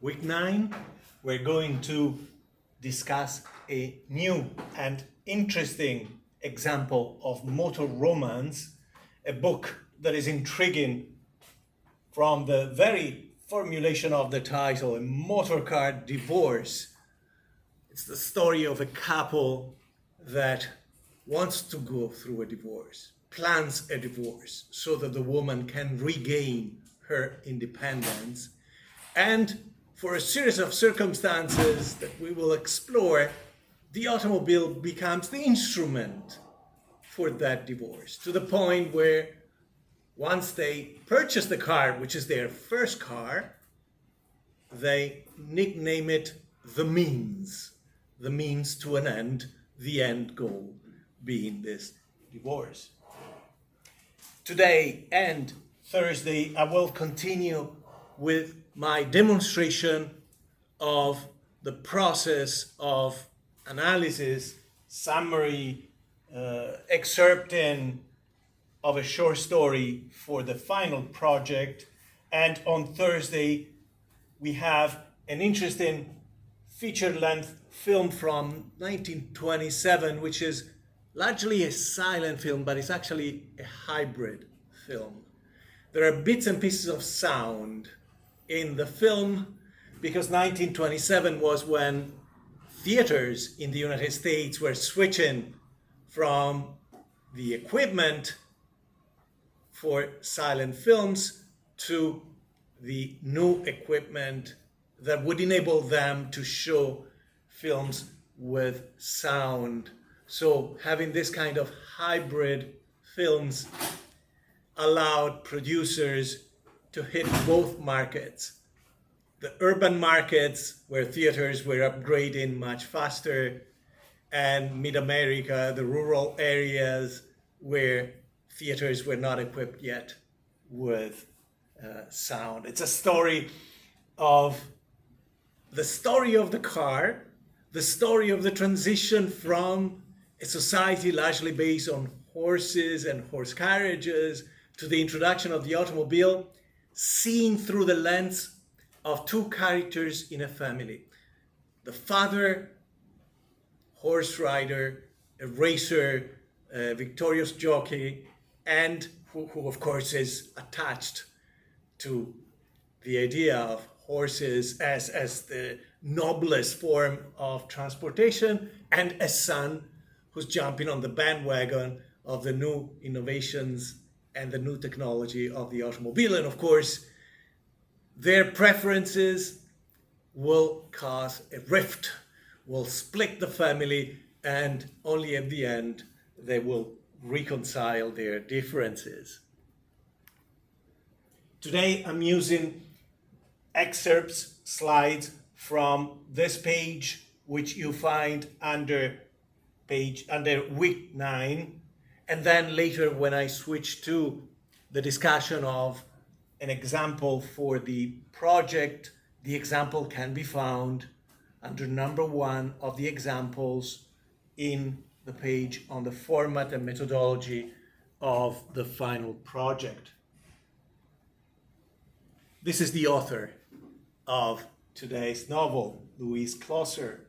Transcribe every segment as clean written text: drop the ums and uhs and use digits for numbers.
Week 9, we're going to discuss a new and interesting example of motor romance, a book that is intriguing from the very formulation of the title, a Motorcar Divorce. It's the story of a couple that wants to go through a divorce, plans a divorce so that the woman can regain her independence. And for a series of circumstances that we will explore, the automobile becomes the instrument for that divorce, to the point where once they purchase the car, which is their first car, they nickname it the means to an end, the end goal being this divorce. Today and Thursday, I will continue with my demonstration of the process of analysis, summary, excerpting of a short story for the final project. And on Thursday, we have an interesting feature-length film from 1927, which is largely a silent film, but it's actually a hybrid film. There are bits and pieces of sound in the film because 1927 was when theaters in the United States were switching from the equipment for silent films to the new equipment that would enable them to show films with sound. So having this kind of hybrid films allowed producers to hit both markets. The urban markets where theaters were upgrading much faster, and mid-America, the rural areas where theaters were not equipped yet with sound. It's a story of the car, the story of the transition from a society largely based on horses and horse carriages to the introduction of the automobile, seen through the lens of two characters in a family. The father, horse rider, a racer, a victorious jockey, and who of course is attached to the idea of horses as the noblest form of transportation, and a son who's jumping on the bandwagon of the new innovations and the new technology of the automobile. And of course, their preferences will cause a rift, will split the family, and only at the end they will reconcile their differences. Today I'm using excerpts, slides from this page, which you find under week 9. And then later, when I switch to the discussion of an example for the project, the example can be found under number 1 of the examples in the page on the format and methodology of the final project. This is the author of today's novel, Louise Closer.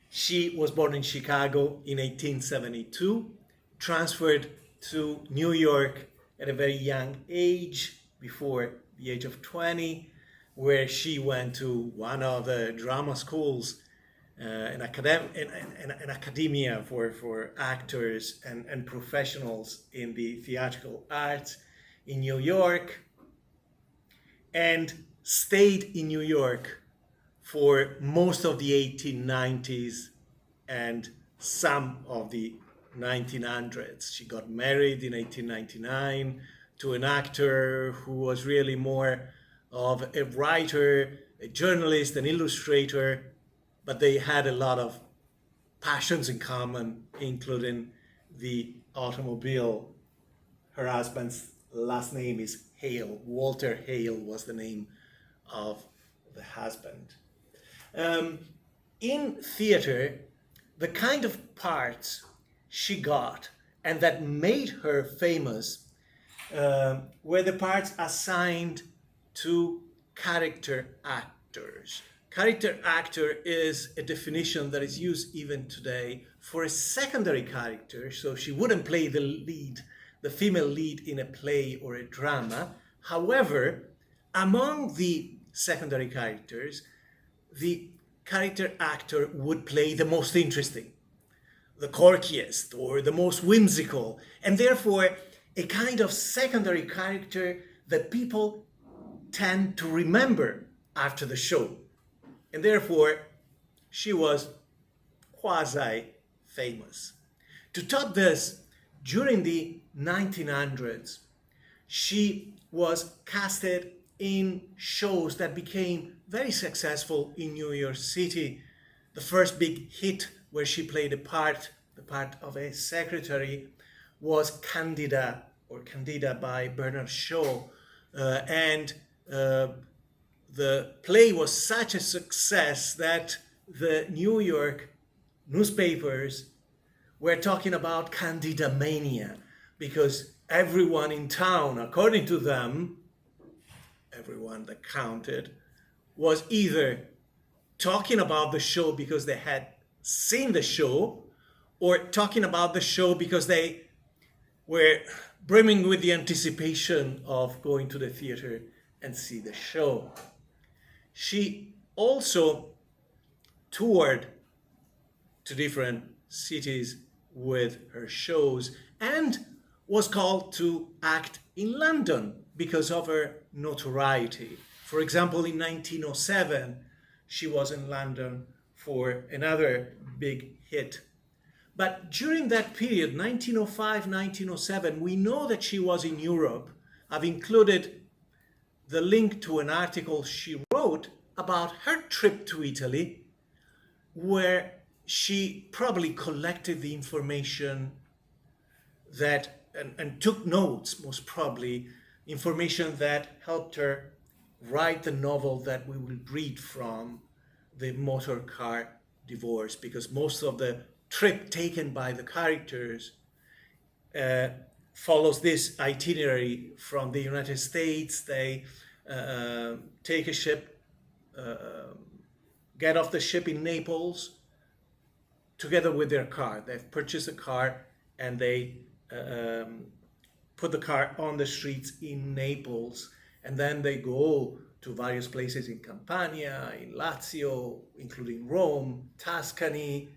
She was born in Chicago in 1872, transferred to New York at a very young age, before the age of 20, where she went to one of the drama schools, an academia for actors and professionals in the theatrical arts in New York, and stayed in New York for most of the 1890s and some of the 1900s. She got married in 1899 to an actor who was really more of a writer, a journalist, an illustrator, but they had a lot of passions in common, including the automobile. Her husband's last name is Hale. Walter Hale was the name of the husband. In theater, the kind of parts she got and that made her famous were the parts assigned to character actors. Character actor is a definition that is used even today for a secondary character, so she wouldn't play the lead, the female lead in a play or a drama. However, among the secondary characters, the character actor would play the most interesting, the quirkiest, or the most whimsical, and therefore a kind of secondary character that people tend to remember after the show. And therefore, she was quasi-famous. To top this, during the 1900s, she was casted in shows that became very successful in New York City. The first big hit where she played the part of a secretary, was Candida, or Candida by Bernard Shaw. The play was such a success that the New York newspapers were talking about Candida mania, because everyone in town, according to them, everyone that counted, was either talking about the show because they had seen the show, or talking about the show because they were brimming with the anticipation of going to the theater and see the show. She also toured to different cities with her shows and was called to act in London because of her notoriety. For example, in 1907, she was in London for another big hit. But during that period, 1905, 1907, we know that she was in Europe. I've included the link to an article she wrote about her trip to Italy, where she probably collected the information that, and took notes, most probably, information that helped her write the novel that we will read from, the Motorcar Divorce, because most of the trip taken by the characters follows this itinerary from the United States. They take a ship, get off the ship in Naples, together with their car. They've purchased a car and they put the car on the streets in Naples, and then they go to various places in Campania, in Lazio, including Rome, Tuscany,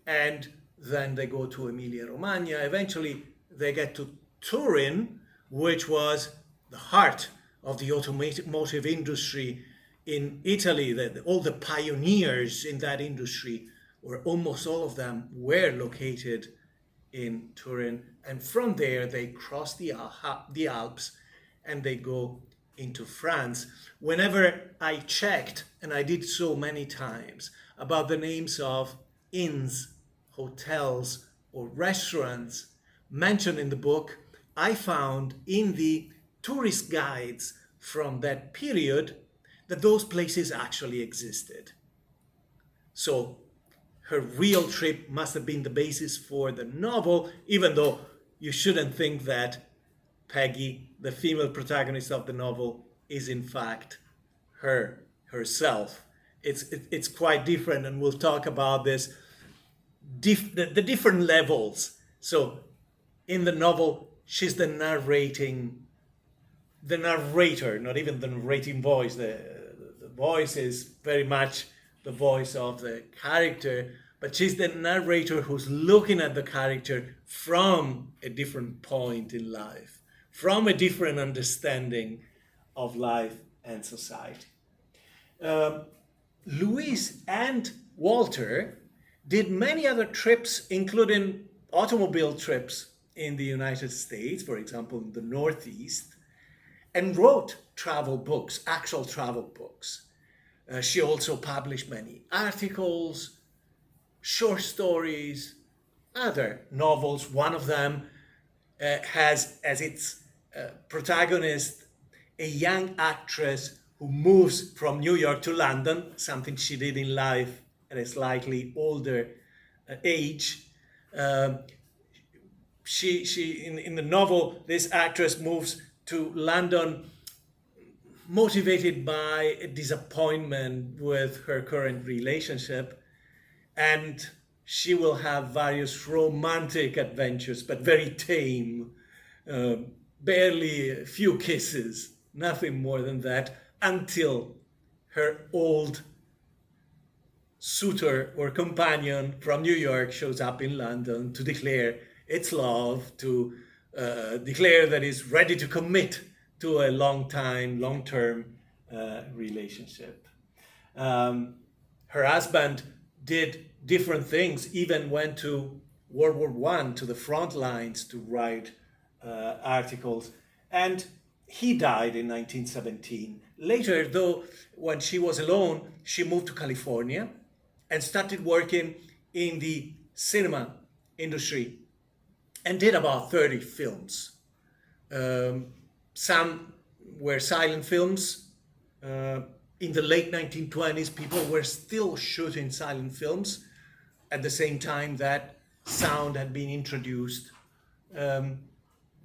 and then they go to Emilia-Romagna. Eventually, they get to Turin, which was the heart of the automotive industry in Italy. All the pioneers in that industry, or almost all of them, were located in Turin. And from there, they cross the Alps and they go into France. Whenever I checked, and I did so many times, about the names of inns, hotels, or restaurants mentioned in the book, I found in the tourist guides from that period that those places actually existed. So her real trip must have been the basis for the novel, even though you shouldn't think that Peggy, the female protagonist of the novel, is in fact herself. It's quite different, and we'll talk about this, the different levels. So in the novel, she's the narrator, not even the narrating voice. The voice is very much the voice of the character, but she's the narrator who's looking at the character from a different point in life, from a different understanding of life and society. Louise and Walter did many other trips, including automobile trips in the United States, for example, in the Northeast, and wrote travel books, actual travel books. She also published many articles, short stories, other novels. One of them has as its protagonist a young actress who moves from New York to London, something she did in life at a slightly older age. In the novel, this actress moves to London motivated by a disappointment with her current relationship, and she will have various romantic adventures, but very tame, uh, barely a few kisses, nothing more than that, until her old suitor or companion from New York shows up in London to declare its love, to declare that it's ready to commit to a long-term relationship. Her husband did different things, even went to World War One, to the front lines to write articles, and he died in 1917. Later, though, when she was alone, she moved to California and started working in the cinema industry and did about 30 films. Some were silent films. In the late 1920s, people were still shooting silent films at the same time that sound had been introduced.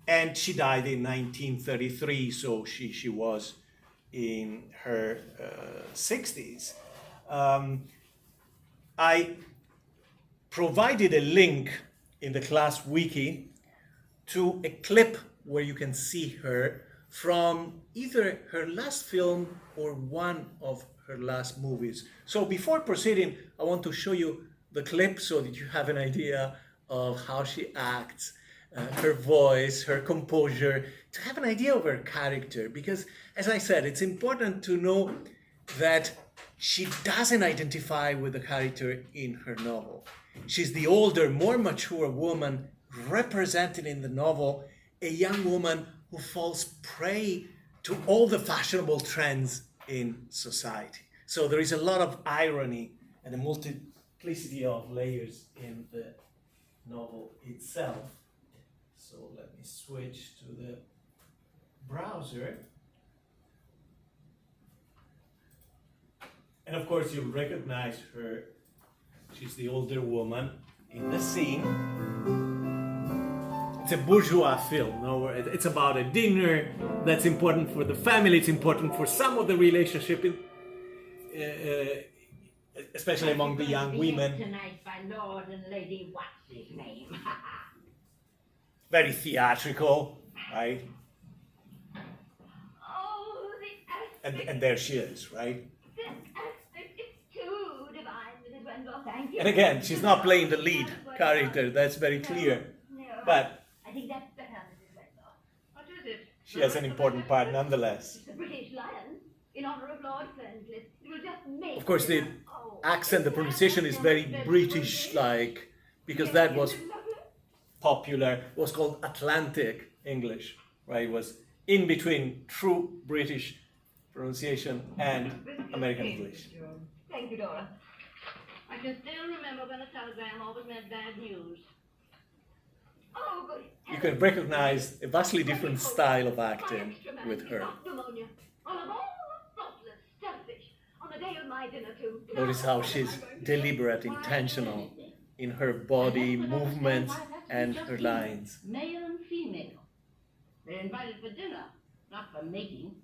And she died in 1933, so she was in her 60s. I provided a link in the class wiki to a clip where you can see her from either her last film or one of her last movies. So before proceeding, I want to show you the clip so that you have an idea of how she acts, her voice, her composure, to have an idea of her character. Because, as I said, it's important to know that she doesn't identify with the character in her novel. She's the older, more mature woman represented in the novel, a young woman who falls prey to all the fashionable trends in society. So there is a lot of irony and a multiplicity of layers in the novel itself. So let me switch to the browser. And of course, you'll recognize her. She's the older woman in the scene. It's a bourgeois film. No? It's about a dinner that's important for the family. It's important for some of the relationship, especially among the young women. Tonight by Lord and Lady what's his name? Very theatrical, right? Oh, the aspect. And there she is, right? The aspect is too divine, Mrs. Wendell. Thank you. And again, she's not playing the lead character. That's very clear. No, But I think that's better, Mrs. Wendell. What is it? she has an important part nonetheless. It's the British Lion, in honor of Lord Ferncliff. It will just make... Of course, the accent, the pronunciation is very British-like, because that was popular. It was called Atlantic English, right? It was in between true British pronunciation and American English. Thank you, Dora. I can still remember when a telegram always meant bad news. Oh, good. You can recognize a vastly different style of acting with her. Pneumonia. On a ball, thoughtless, selfish. On the day of my dinner too. Notice how she's deliberate, intentional in her body movements and her lines. Male and female. They're invited for dinner, not for mating.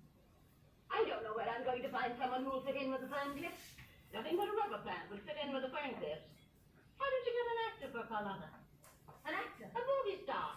I don't know where I'm going to find someone who will fit in with the Ferncliffs. Nothing but a rubber plant would fit in with the Ferncliffs. Why don't you get an actor for Carlotta? An actor. A movie star.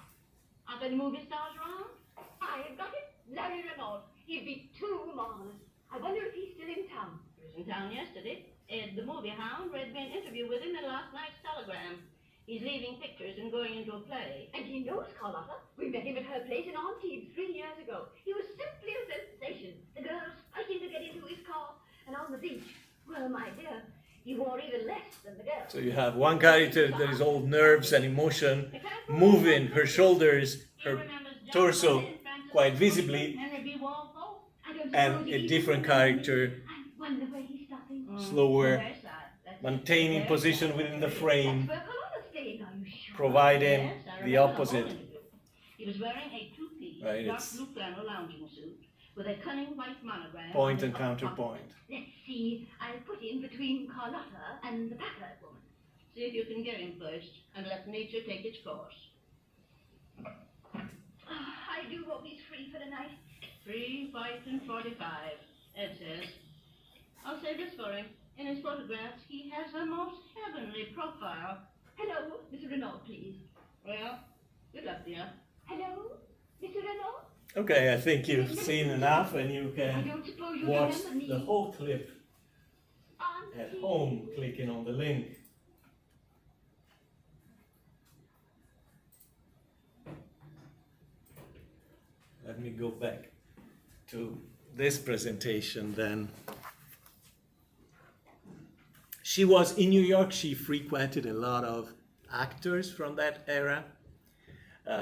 Aren't any movie stars around? I've got it. Larry Renault. He'd be too marvelous. I wonder if he's still in town. He was in town yesterday. Ed, the movie hound, read me an interview with him in last night's telegram. He's leaving pictures and going into a play. And he knows Carlotta. We met him at her place in Antibes 3 years ago. He was simply a sensation. The girls fighting to get into his car. And on the beach, well, my dear, he wore even less than the girls. So you have one character that is all nerves and emotion, moving her shoulders, her torso quite visibly, and a different character, slower, maintaining position within the frame, providing the opposite. He was wearing a two-piece Right, dark it's blue flannel lounging suit with a cunning white monogram. point on and his upper counterpoint. Let's see, I'll put in between Carlotta and the Packard woman. See if you can get him first, and let nature take its course. I do hope he's free for the night. free white and 45, Ed says. I'll say this for him. In his photographs, he has a most heavenly profile. Hello, Mr. Renault, please. Well, good luck, dear. Hello, Mr. Renault? Okay, I think you've seen enough and you I can don't suppose you watch remember me. the whole clip at Auntie. home clicking on the link. Let me go back to this presentation then. She was in New York. She frequented a lot of actors from that era,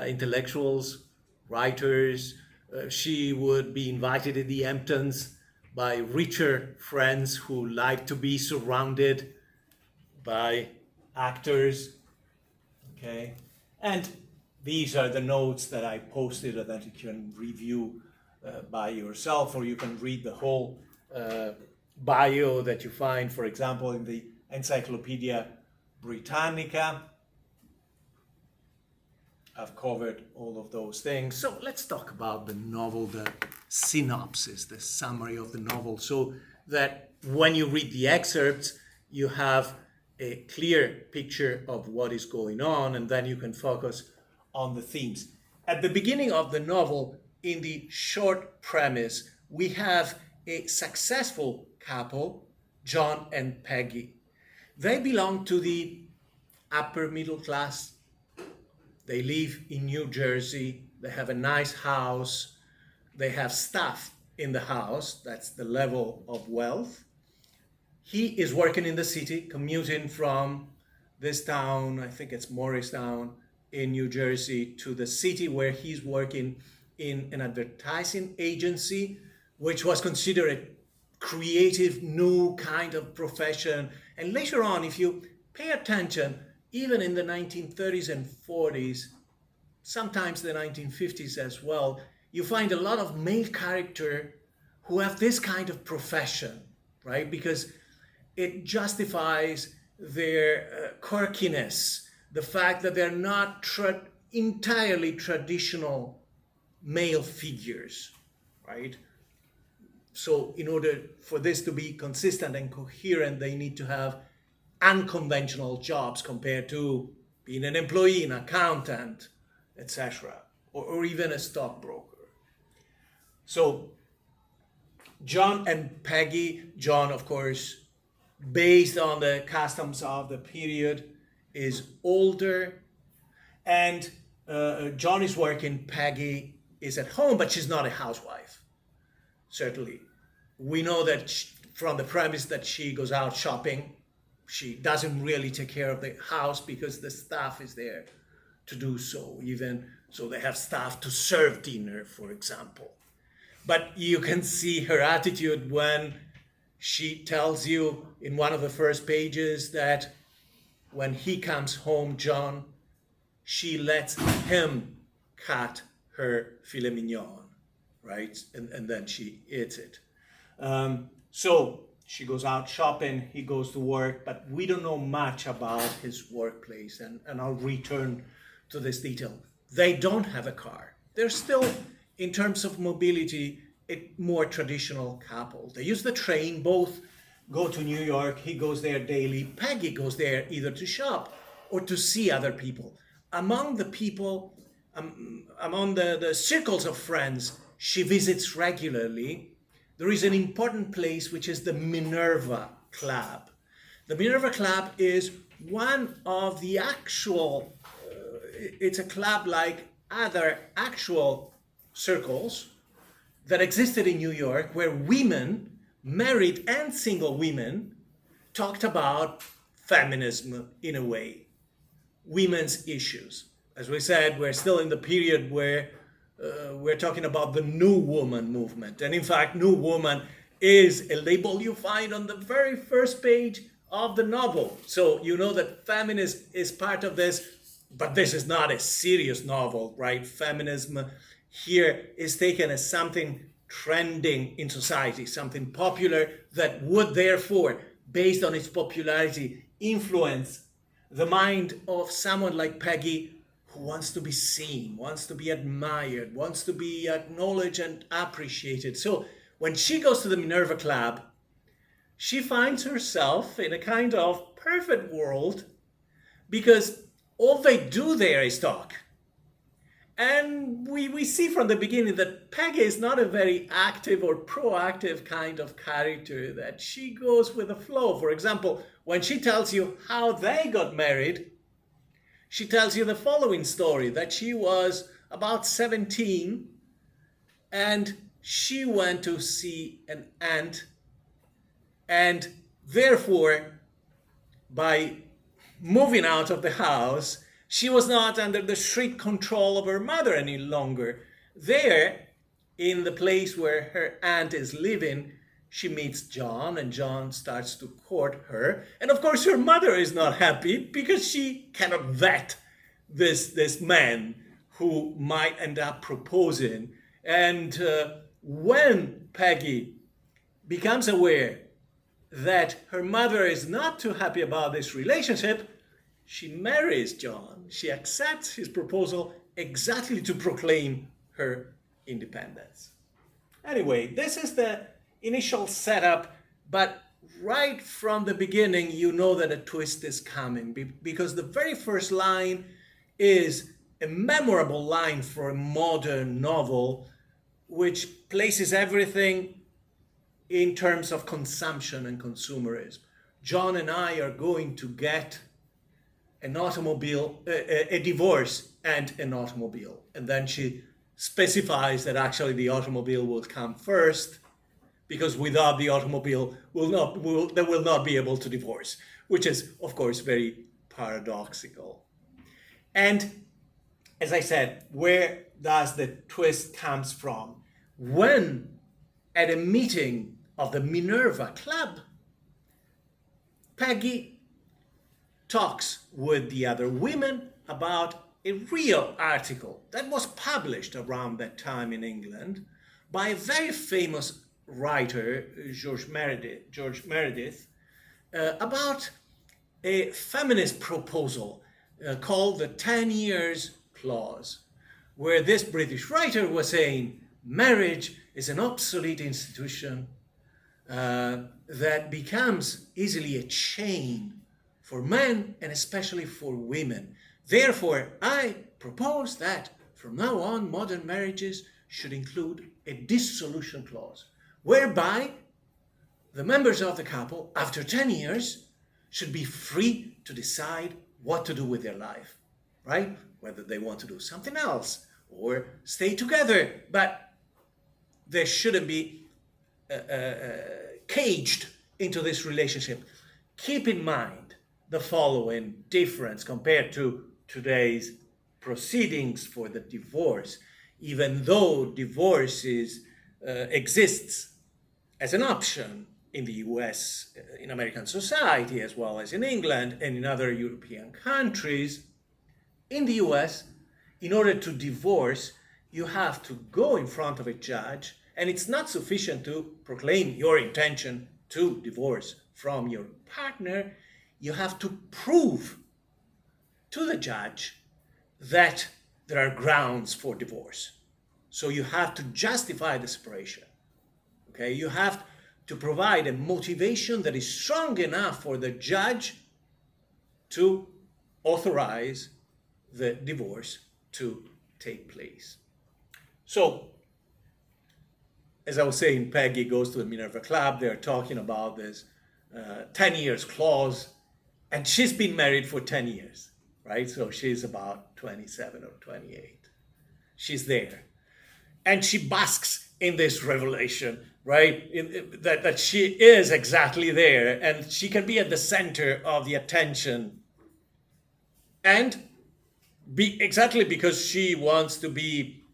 intellectuals, writers. She would be invited to the Hamptons by richer friends who liked to be surrounded by actors. Okay, and these are the notes that I posted that you can review by yourself, or you can read the whole bio that you find, for example, in the Encyclopedia Britannica. I've covered all of those things. So let's talk about the novel, the synopsis, the summary of the novel, so that when you read the excerpts, you have a clear picture of what is going on, and then you can focus on the themes. At the beginning of the novel, in the short premise, we have a successful couple, John and Peggy. They belong to the upper middle class. They live in New Jersey. They have a nice house. They have staff in the house. That's the level of wealth. He is working in the city, commuting from this town, I think it's Morristown, in New Jersey, to the city where he's working in an advertising agency, which was considered a creative, new kind of profession. And later on, if you pay attention, even in the 1930s and 40s, sometimes the 1950s as well, you find a lot of male characters who have this kind of profession, right? Because it justifies their quirkiness, the fact that they're not entirely traditional male figures, right? So in order for this to be consistent and coherent, they need to have unconventional jobs compared to being an employee, an accountant, etc., or even a stockbroker. So John and Peggy, John, of course, based on the customs of the period, is older, and John is working, Peggy is at home, but she's not a housewife, certainly. We know that from the premise that she goes out shopping. She doesn't really take care of the house because the staff is there to do so, even so they have staff to serve dinner, for example. But you can see her attitude when she tells you in one of the first pages that when he comes home, John, she lets him cut her filet mignon, right? And then she eats it. So she goes out shopping, he goes to work, but we don't know much about his workplace, and I'll return to this detail. They don't have a car. They're still, in terms of mobility, a more traditional couple. They use the train, both go to New York, he goes there daily. Peggy goes there either to shop or to see other people. Among the people, among the circles of friends she visits regularly, there is an important place which is the Minerva Club. The Minerva Club is one of the actual, it's a club like other actual circles that existed in New York, where women, married and single women, talked about feminism in a way, women's issues. As we said, we're still in the period where we're talking about the New Woman movement. And in fact, New Woman is a label you find on the very first page of the novel. So you know that feminism is part of this, but this is not a serious novel, right? Feminism here is taken as something trending in society, something popular that would therefore, based on its popularity, influence the mind of someone like Peggy, who wants to be seen, wants to be admired, wants to be acknowledged and appreciated. So when she goes to the Minerva Club, she finds herself in a kind of perfect world because all they do there is talk. And we see from the beginning that Peggy is not a very active or proactive kind of character, that she goes with the flow. For example, when she tells you how they got married, she tells you the following story, that she was about 17 and she went to see an aunt, and therefore, by moving out of the house, she was not under the strict control of her mother any longer. There, in the place where her aunt is living, she meets John, and John starts to court her. And of course, her mother is not happy because she cannot vet this man who might end up proposing. And when Peggy becomes aware that her mother is not too happy about this relationship, she marries John. She accepts his proposal exactly to proclaim her independence. Anyway, this is the initial setup, but right from the beginning, you know that a twist is coming, because the very first line is a memorable line for a modern novel, which places everything in terms of consumption and consumerism. John and I are going to get an automobile, a divorce and an automobile. And then she specifies that actually the automobile will come first, because without the automobile, they will not be able to divorce, which is, of course, very paradoxical. And as I said, where does the twist comes from? When at a meeting of the Minerva Club, Peggy talks with the other women about a real article that was published around that time in England by a very famous writer, George Meredith, about a feminist proposal called the 10 Years Clause, where this British writer was saying marriage is an obsolete institution that becomes easily a chain for men and especially for women. Therefore, I propose that from now on, modern marriages should include a dissolution clause, whereby the members of the couple, after 10 years, should be free to decide what to do with their life, right? Whether they want to do something else or stay together, but they shouldn't be caged into this relationship. Keep in mind the following difference compared to today's proceedings for the divorce. Even though divorce exists as an option in the US, in American society, as well as in England and in other European countries, in the US, in order to divorce, you have to go in front of a judge, and it's not sufficient to proclaim your intention to divorce from your partner. You have to prove to the judge that there are grounds for divorce. So you have to justify the separation. Okay, you have to provide a motivation that is strong enough for the judge to authorize the divorce to take place. So, as I was saying, Peggy goes to the Minerva Club. They're talking about this 10 years clause, and she's been married for 10 years, right? So she's about 27 or 28. She's there. And she basks in this revelation, right? That she is exactly there, and she can be at the center of the attention. And exactly because she wants to be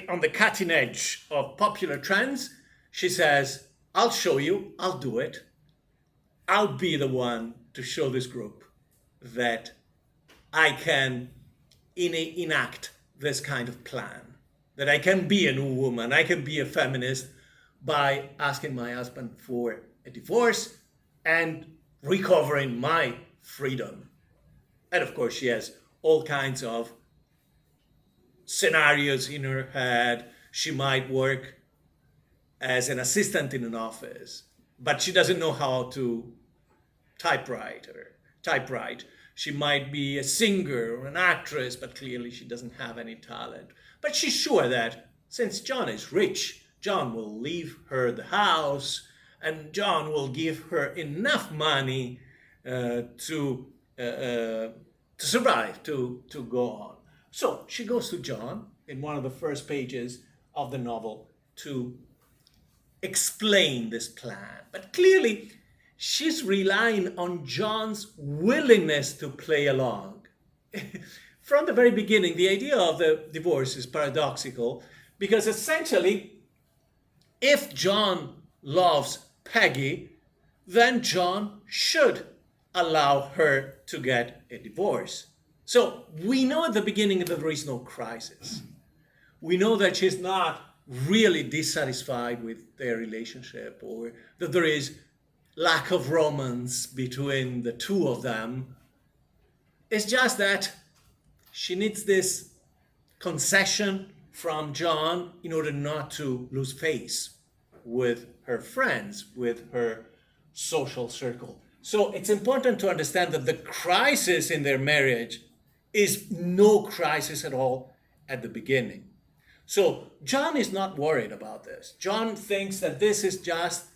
on the cutting edge of popular trends, she says, I'll show you, I'll do it. I'll be the one to show this group that I can enact this kind of plan, that I can be a new woman, I can be a feminist by asking my husband for a divorce and recovering my freedom. And of course, she has all kinds of scenarios in her head. She might work as an assistant in an office, but she doesn't know how to typewrite. She might be a singer or an actress, but clearly she doesn't have any talent. But she's sure that since John is rich, John will leave her the house and John will give her enough money to survive, to go on. So she goes to John in one of the first pages of the novel to explain this plan. But clearly, she's relying on John's willingness to play along. From the very beginning, the idea of the divorce is paradoxical because essentially, if John loves Peggy, then John should allow her to get a divorce. So we know at the beginning that there is no crisis. We know that she's not really dissatisfied with their relationship or that there is lack of romance between the two of them. It's just that she needs this concession from John in order not to lose face with her friends, with her social circle. So it's important to understand that the crisis in their marriage is no crisis at all at the beginning. So John is not worried about this. John thinks that this is just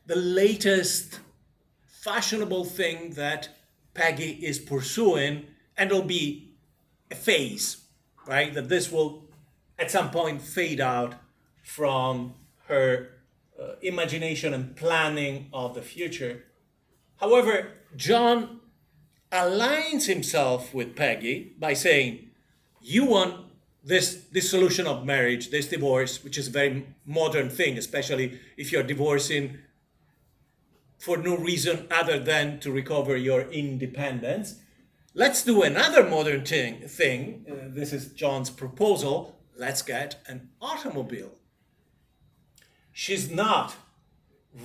the latest fashionable thing that Peggy is pursuing, and it'll be a phase, right? That this will at some point fade out from her imagination and planning of the future. However, John aligns himself with Peggy by saying, you want this solution of marriage, this divorce, which is a very modern thing, especially if you're divorcing for no reason other than to recover your independence. Let's do another modern thing. This is John's proposal. Let's get an automobile. She's not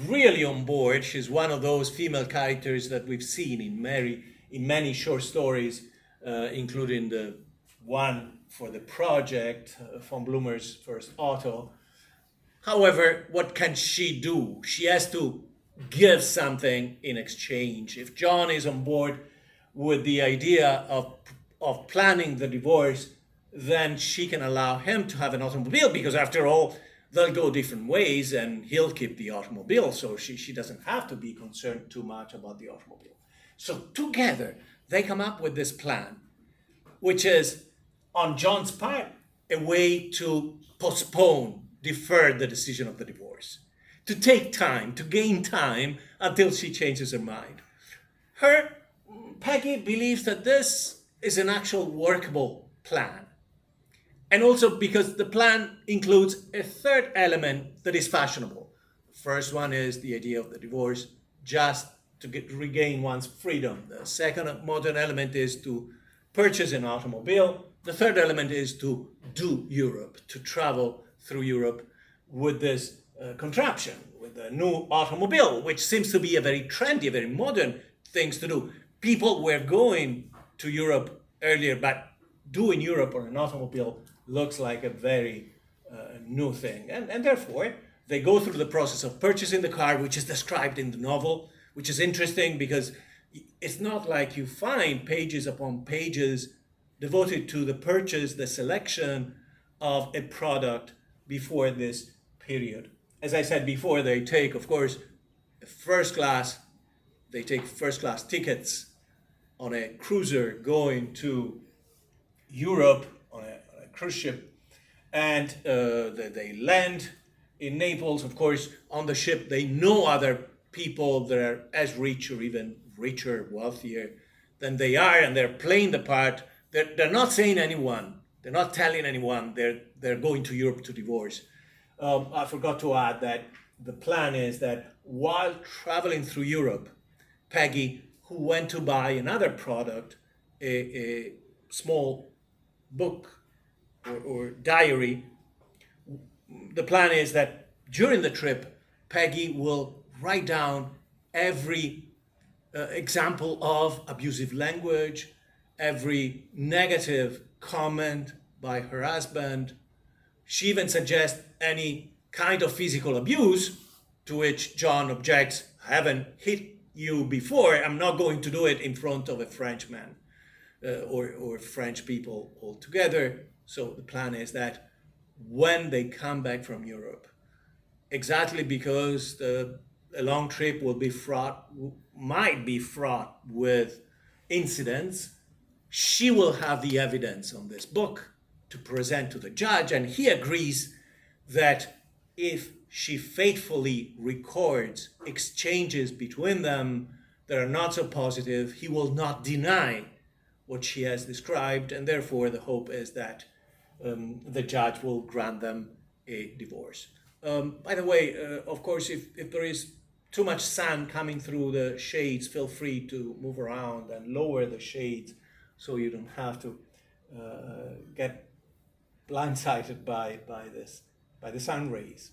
really on board. She's one of those female characters that we've seen in many short stories, including the one for the project from Blumer's first auto. However, what can she do? She has to give something in exchange. If John is on board with the idea of planning the divorce, then she can allow him to have an automobile, because after all, they'll go different ways and he'll keep the automobile, so she doesn't have to be concerned too much about the automobile. So together, they come up with this plan, which is, on John's part, a way to defer the decision of the divorce, to take time, to gain time until she changes her mind. Peggy believes that this is an actual workable plan. And also because the plan includes a third element that is fashionable. The first one is the idea of the divorce just to regain one's freedom. The second modern element is to purchase an automobile. The third element is to do Europe, to travel through Europe with this contraption, with a new automobile, which seems to be a very trendy, very modern thing to do. People were going to Europe earlier, but doing Europe on an automobile looks like a very new thing. And therefore, they go through the process of purchasing the car, which is described in the novel, which is interesting because it's not like you find pages upon pages devoted to the purchase, the selection of a product before this period. As I said before, they take, of course, first class tickets on a cruiser going to Europe on a cruise ship, and they land in Naples. Of course, on the ship, they know other people that are as rich or even richer, wealthier than they are, and they're playing the part. They're not saying anyone. They're not telling anyone they're going to Europe to divorce. I forgot to add that the plan is that while traveling through Europe, Peggy, who went to buy another product, a small book or diary, the plan is that during the trip, Peggy will write down every example of abusive language, every negative comment by her husband. She even suggests any kind of physical abuse, to which John objects, I haven't hit you before, I'm not going to do it in front of a Frenchman or French people altogether. So the plan is that when they come back from Europe, exactly because a long trip might be fraught with incidents, she will have the evidence on this book to present to the judge, and he agrees that if she faithfully records exchanges between them that are not so positive, he will not deny what she has described, and therefore the hope is that the judge will grant them a divorce. By the way, of course, if there is too much sun coming through the shades, feel free to move around and lower the shades so you don't have to get blindsided by the sun rays.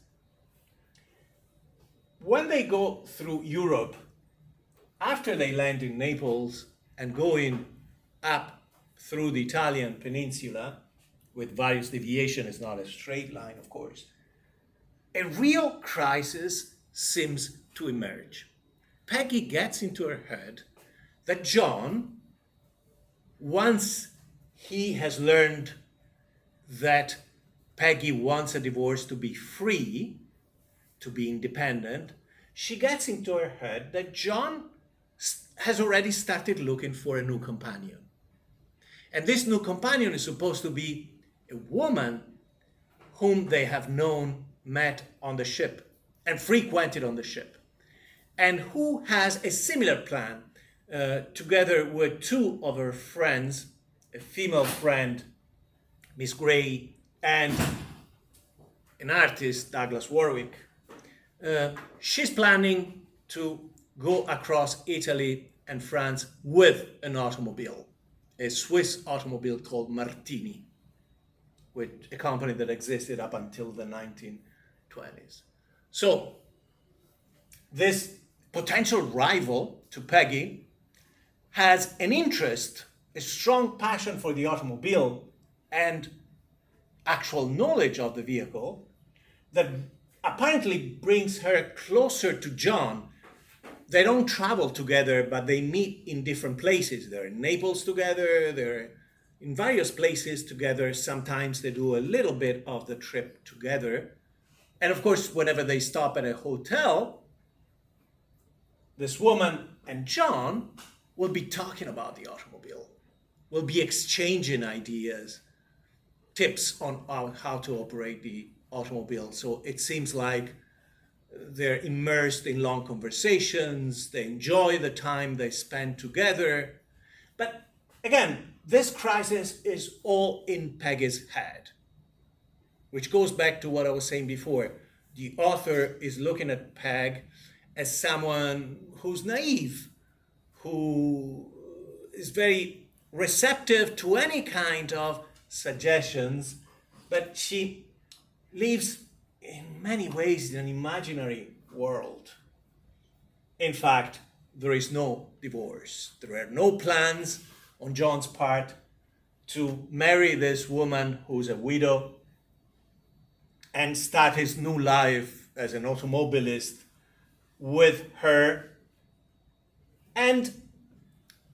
When they go through Europe, after they land in Naples and going up through the Italian peninsula, with various deviations, it's not a straight line, of course, a real crisis seems to emerge. Peggy gets into her head that John, once he has learned that Peggy wants a divorce to be free, to be independent, she gets into her head that John has already started looking for a new companion. And this new companion is supposed to be a woman whom they have met on the ship and frequented on the ship, and who has a similar plan together with two of her friends, a female friend, Miss Gray, and an artist, Douglas Warwick. She's planning to go across Italy and France with an automobile, a Swiss automobile called Martini, with a company that existed up until the 1920s. So this potential rival to Peggy has an interest, a strong passion for the automobile and actual knowledge of the vehicle that apparently brings her closer to John. They don't travel together, but they meet in different places. They're in Naples together, they're in various places together. Sometimes they do a little bit of the trip together. And of course, whenever they stop at a hotel, this woman and John will be talking about the automobile, will be exchanging ideas, tips on how to operate the automobile. So it seems like they're immersed in long conversations, they enjoy the time they spend together. But again, this crisis is all in Peggy's head, which goes back to what I was saying before. The author is looking at Peg as someone who's naive, who is very receptive to any kind of suggestions, but she lives in many ways in an imaginary world. In fact, there is no divorce. There are no plans on John's part to marry this woman who's a widow and start his new life as an automobilist with her. And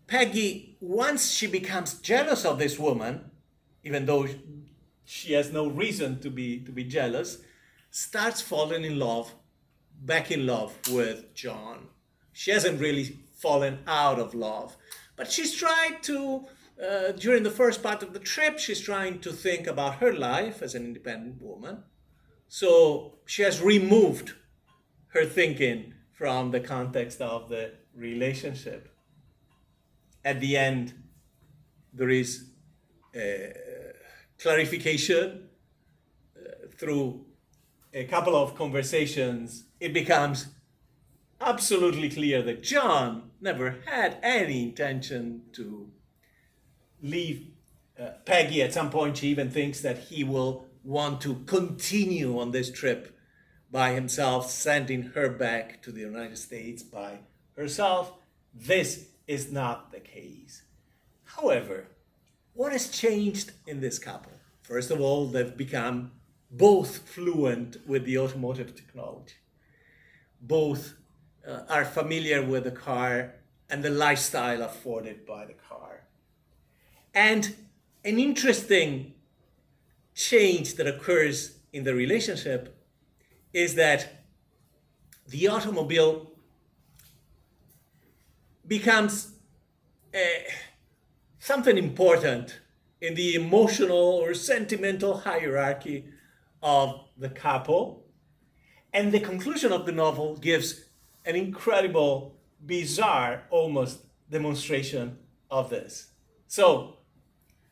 Peggy, once she becomes jealous of this woman, even though she has no reason to be jealous, starts falling in love, back in love with John. She hasn't really fallen out of love, but she's tried to, during the first part of the trip, she's trying to think about her life as an independent woman. So she has removed her thinking from the context of the relationship. At the end, there is a clarification through a couple of conversations. It becomes absolutely clear that John never had any intention to leave Peggy. At some point, she even thinks that he will want to continue on this trip by himself, sending her back to the United States by herself. This is not the case. However, what has changed in this couple? First of all, they've become both fluent with the automotive technology. Both are familiar with the car and the lifestyle afforded by the car. And an interesting change that occurs in the relationship is that the automobile becomes something important in the emotional or sentimental hierarchy of the couple. And the conclusion of the novel gives an incredible, bizarre, almost demonstration of this. So,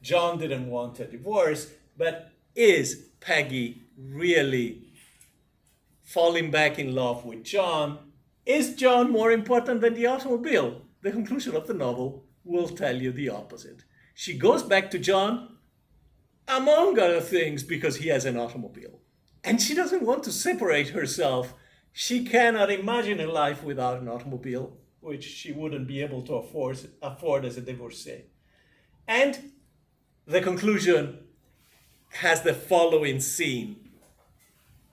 John didn't want a divorce, but is Peggy really falling back in love with John? Is John more important than the automobile? The conclusion of the novel will tell you the opposite. She goes back to John, among other things, because he has an automobile. And she doesn't want to separate herself. She cannot imagine a life without an automobile, which she wouldn't be able to afford as a divorcee. And the conclusion has the following scene.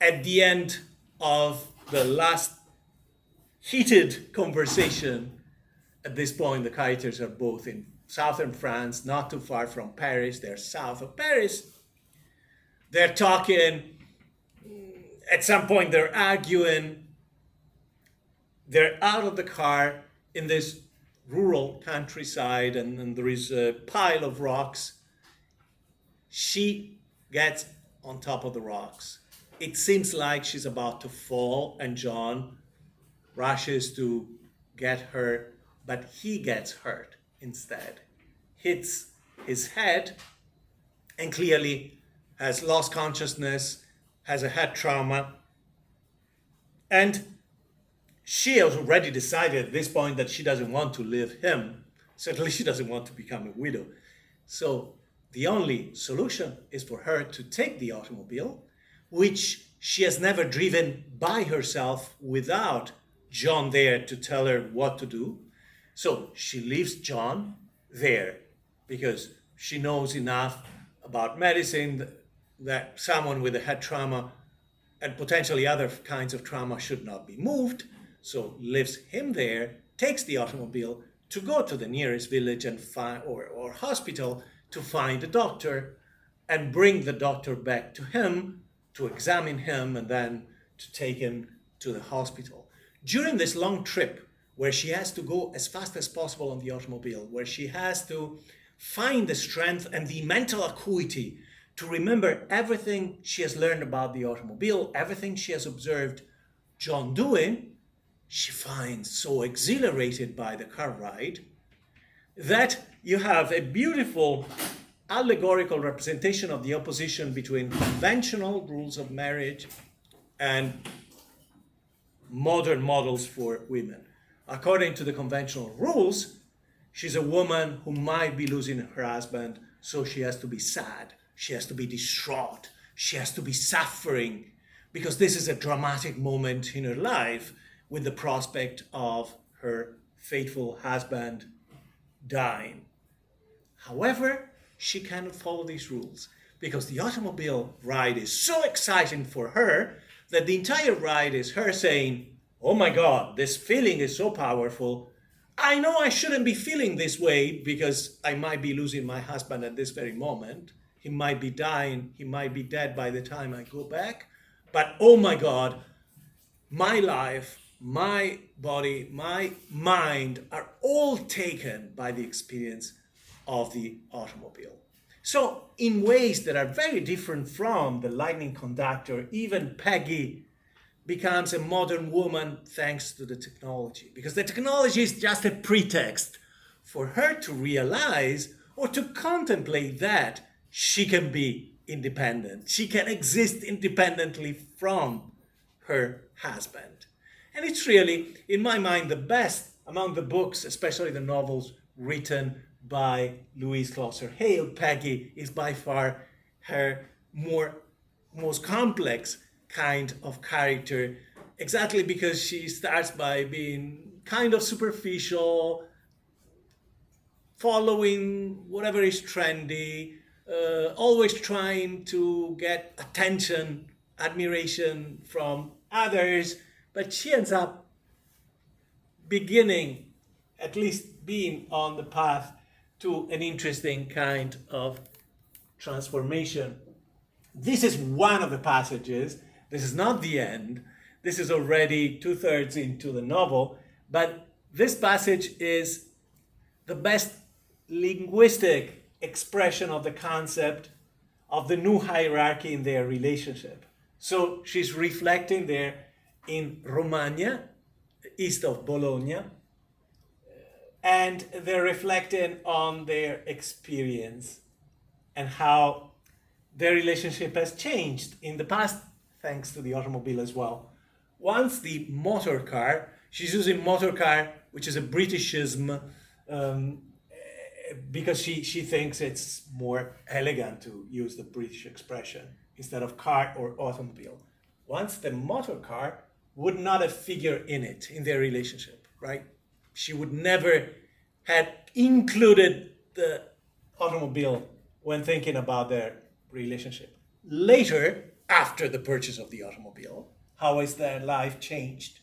At the end of the last heated conversation, at this point the characters are both in southern France, not too far from Paris. They're south of Paris. They're talking. At some point they're arguing. They're out of the car in this rural countryside, and there is a pile of rocks. She gets on top of the rocks. It seems like she's about to fall, and John rushes to get her, but he gets hurt instead. Hits his head, and clearly has lost consciousness, has a head trauma. And she has already decided at this point that she doesn't want to leave him. Certainly she doesn't want to become a widow. So the only solution is for her to take the automobile, which she has never driven by herself without John there to tell her what to do. So she leaves John there because she knows enough about medicine that someone with a head trauma and potentially other kinds of trauma should not be moved. So leaves him there, takes the automobile to go to the nearest village and or hospital to find a doctor and bring the doctor back to him to examine him and then to take him to the hospital. During this long trip where she has to go as fast as possible on the automobile, where she has to find the strength and the mental acuity to remember everything she has learned about the automobile, everything she has observed John doing, she finds so exhilarated by the car ride that you have a beautiful allegorical representation of the opposition between conventional rules of marriage and modern models for women. According to the conventional rules, she's a woman who might be losing her husband, so she has to be sad, she has to be distraught, she has to be suffering, because this is a dramatic moment in her life with the prospect of her faithful husband dying. However, she cannot follow these rules because the automobile ride is so exciting for her that the entire ride is her saying, "Oh my God, this feeling is so powerful. I know I shouldn't be feeling this way because I might be losing my husband at this very moment. He might be dying. He might be dead by the time I go back. But oh my God, my life, my body, my mind are all taken by the experience of the automobile." So in ways that are very different from the lightning conductor, even Peggy becomes a modern woman thanks to the technology, because the technology is just a pretext for her to realize or to contemplate that she can be independent. She can exist independently from her husband. And it's really, in my mind, the best among the books, especially the novels written by Louise Closer Hale. Peggy is by far her most complex kind of character, exactly because she starts by being kind of superficial, following whatever is trendy, always trying to get attention, admiration from others, but she ends up beginning, at least being on the path to an interesting kind of transformation. This is one of the passages. This is not the end. This is already 2/3 into the novel, but this passage is the best linguistic expression of the concept of the new hierarchy in their relationship. So she's reflecting there in Romagna, east of Bologna, and they're reflecting on their experience and how their relationship has changed in the past, thanks to the automobile as well. Once the motor car, she's using motor car, which is a Britishism, because she thinks it's more elegant to use the British expression instead of car or automobile. Once the motor car would not have figured in it, in their relationship, right? She would never had included the automobile when thinking about their relationship. Later, after the purchase of the automobile, how has their life changed?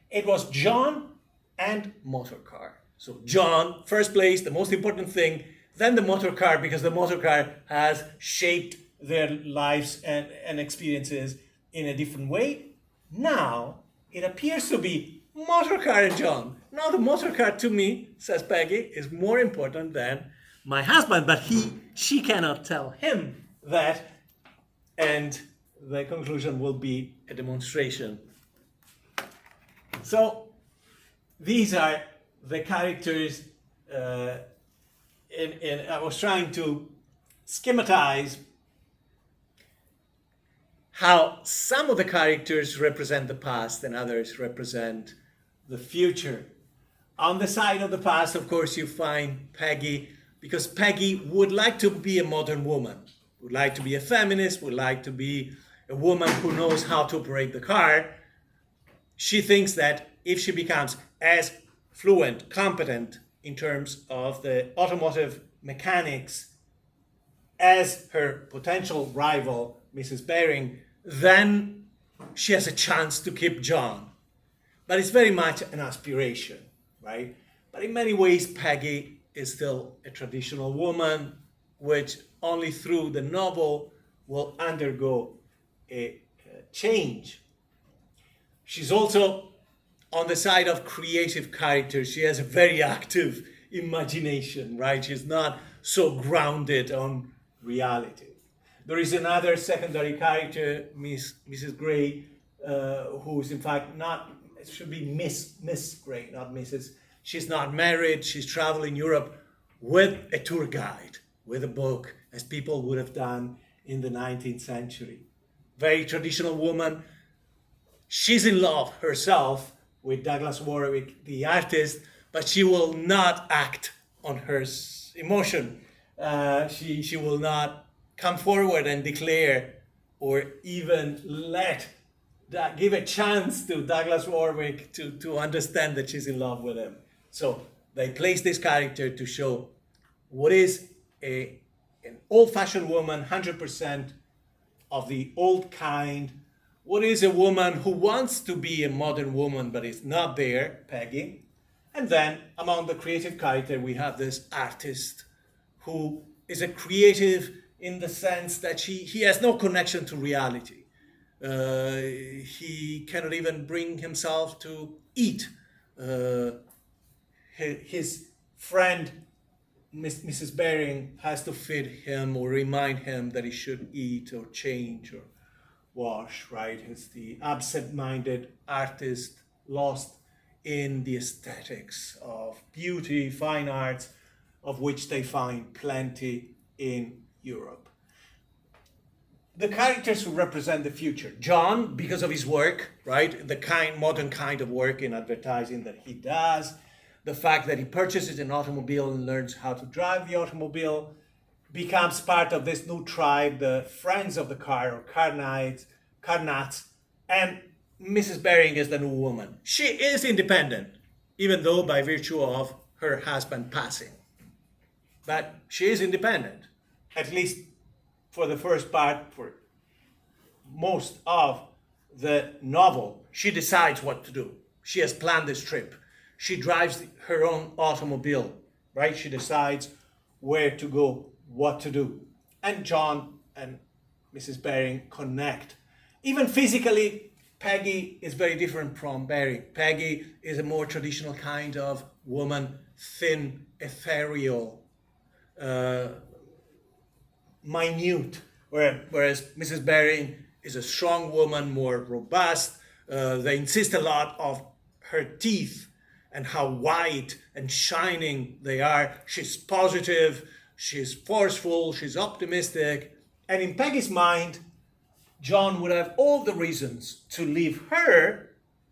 It was John and motor car. So John, first place, the most important thing, then the motor car, because the motor car has shaped their lives and experiences in a different way. Now, it appears to be motor car and John. Now the motor car to me, says Peggy, is more important than my husband, but she cannot tell him that, and the conclusion will be a demonstration. So these are the characters. I was trying to schematize how some of the characters represent the past and others represent the future. On the side of the past, of course, you find Peggy, because Peggy would like to be a modern woman, would like to be a feminist, would like to be a woman who knows how to operate the car. She thinks that if she becomes as fluent, competent in terms of the automotive mechanics as her potential rival, Mrs. Baring, then she has a chance to keep John. But it's very much an aspiration, right? But in many ways, Peggy is still a traditional woman, which only through the novel will undergo a change. She's also on the side of creative characters. She has a very active imagination, right? She's not so grounded on reality. There is another secondary character, Mrs. Gray, who is in fact not, it should be Miss Gray, not Mrs. She's not married. She's traveling Europe with a tour guide, with a book, as people would have done in the 19th century. Very traditional woman. She's in love herself with Douglas Warwick, the artist, but she will not act on her emotion. She will not come forward and declare or even give a chance to Douglas Warwick to understand that she's in love with him. So they place this character to show what is an old-fashioned woman, 100% of the old kind. What is a woman who wants to be a modern woman but is not there, Peggy. And then among the creative character, we have this artist who is a creative in the sense that he has no connection to reality. He cannot even bring himself to eat. His friend, Mrs. Baring, has to feed him or remind him that he should eat or change or wash, right? It's the absent-minded artist lost in the aesthetics of beauty, fine arts, of which they find plenty in Europe. The characters who represent the future. John, because of his work, right? The modern kind of work in advertising that he does. The fact that he purchases an automobile and learns how to drive the automobile, becomes part of this new tribe, the Friends of the Car, or Carnats, and Mrs. Baring is the new woman. She is independent, even though by virtue of her husband passing. but she is independent, at least for the first part, for most of the novel. She decides what to do. She has planned this trip. She drives her own automobile, right? She decides where to go, what to do. And John and Mrs. Baring connect. Even physically, Peggy is very different from Baring. Peggy is a more traditional kind of woman, thin, ethereal, minute, whereas Mrs. Baring is a strong woman, more robust. They insist a lot of her teeth and how white and shining they are. She's positive, she's forceful, she's optimistic. And in Peggy's mind, John would have all the reasons to leave her,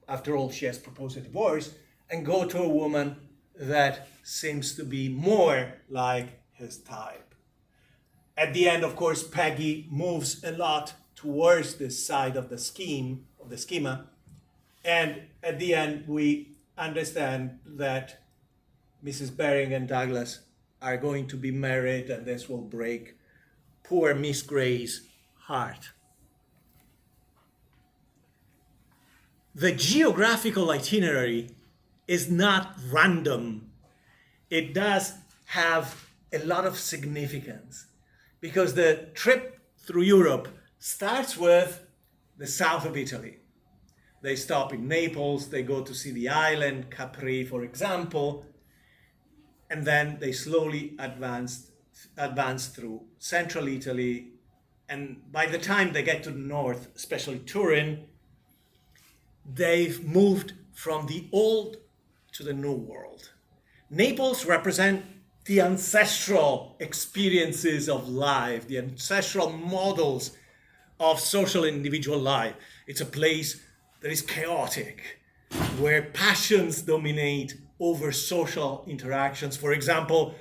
after all, she has proposed a divorce, and go to a woman that seems to be more like his type. At the end, of course, Peggy moves a lot towards this side of the schema, and at the end, we understand that Mrs. Baring and Douglas are going to be married, and this will break poor Miss Gray's heart. The geographical itinerary is not random. It does have a lot of significance because the trip through Europe starts with the south of Italy. They stop in Naples, they go to see the island, Capri, for example, and then they slowly advance through central Italy. And by the time they get to the north, especially Turin, they've moved from the old to the new world. Naples represents the ancestral experiences of life, the ancestral models of social and individual life. It's a place that is chaotic, where passions dominate over social interactions. For example,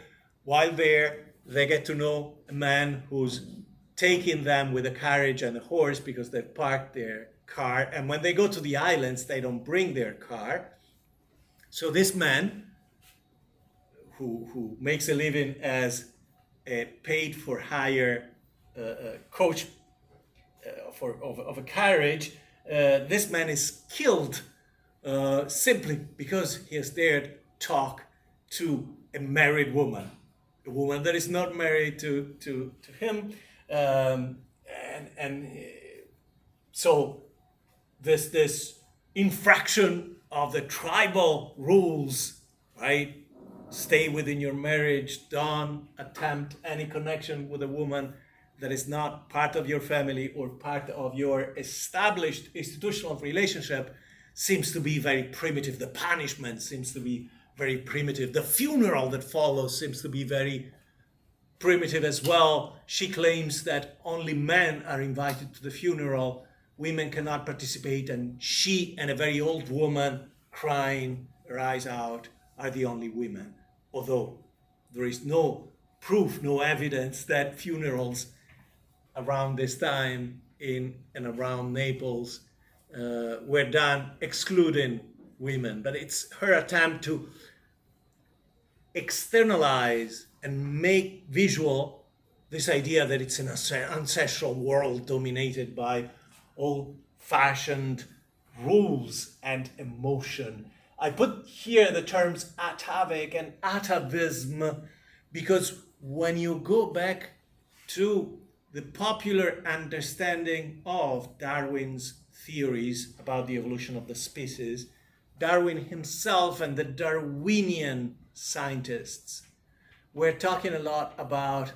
while there, they get to know a man who's taking them with a carriage and a horse because they've parked their car. And when they go to the islands, they don't bring their car. So this man, who makes a living as a paid for hire coach of a carriage, this man is killed simply because he has dared talk to a married woman, a woman that is not married to him, so this infraction of the tribal rules, right? Stay within your marriage, don't attempt any connection with a woman that is not part of your family or part of your established institutional relationship, seems to be very primitive. The punishment seems to be very primitive. The funeral that follows seems to be very primitive as well. She claims that only men are invited to the funeral, women cannot participate, and she and a very old woman crying her eyes out are the only women. Although there is no proof, no evidence that funerals around this time in and around Naples were done excluding women. But it's her attempt to externalize and make visual this idea that it's an ancestral world dominated by old-fashioned rules and emotion. I put here the terms atavic and atavism because when you go back to the popular understanding of Darwin's theories about the evolution of the species, Darwin himself and the Darwinian scientists were talking a lot about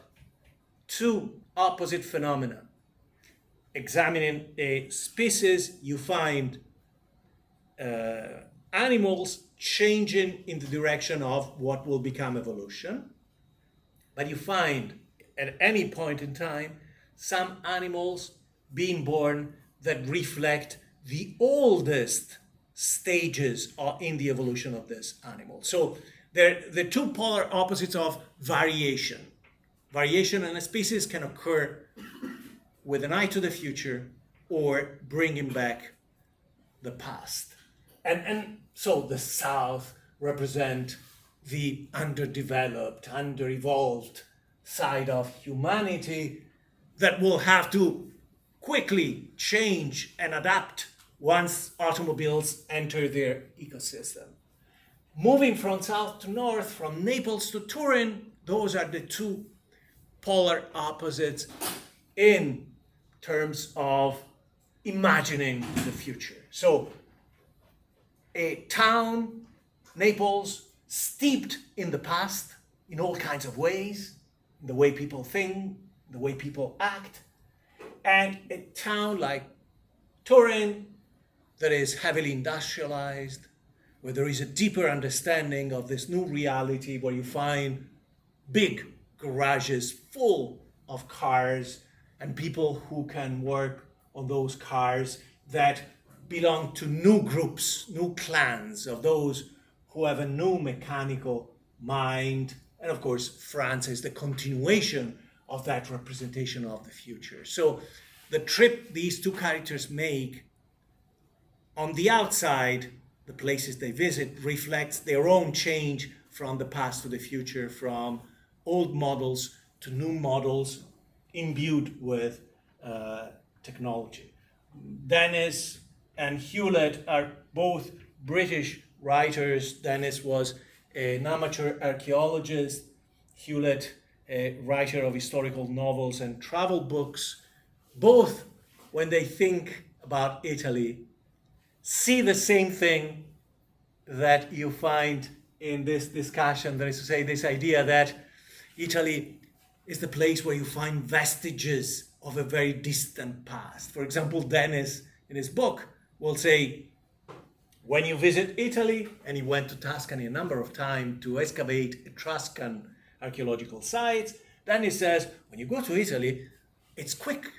two opposite phenomena. Examining a species, you find animals changing in the direction of what will become evolution, but you find at any point in time some animals being born that reflect the oldest stages in the evolution of this animal. So they're the two polar opposites of variation. Variation in a species can occur with an eye to the future or bringing back the past. And so the South represent the underdeveloped, under-evolved side of humanity that will have to quickly change and adapt once automobiles enter their ecosystem. Moving from south to north, from Naples to Turin, those are the two polar opposites in terms of imagining the future. So a town, Naples, steeped in the past in all kinds of ways, the way people think, the way people act, and a town like Turin that is heavily industrialized, where there is a deeper understanding of this new reality, where you find big garages full of cars and people who can work on those cars that belong to new groups, new clans of those who have a new mechanical mind. And of course, France is the continuation of that representation of the future. So the trip these two characters make, on the outside, the places they visit reflects their own change from the past to the future, from old models to new models imbued with technology. Dennis and Hewlett are both British writers. Dennis was an amateur archaeologist. Hewlett, a writer of historical novels and travel books. Both, when they think about Italy, see the same thing that you find in this discussion, that is to say, this idea that Italy is the place where you find vestiges of a very distant past. For example, Dennis, in his book, will say, when you visit Italy, and he went to Tuscany a number of times to excavate Etruscan archaeological sites, then he says, when you go to Italy, it's quick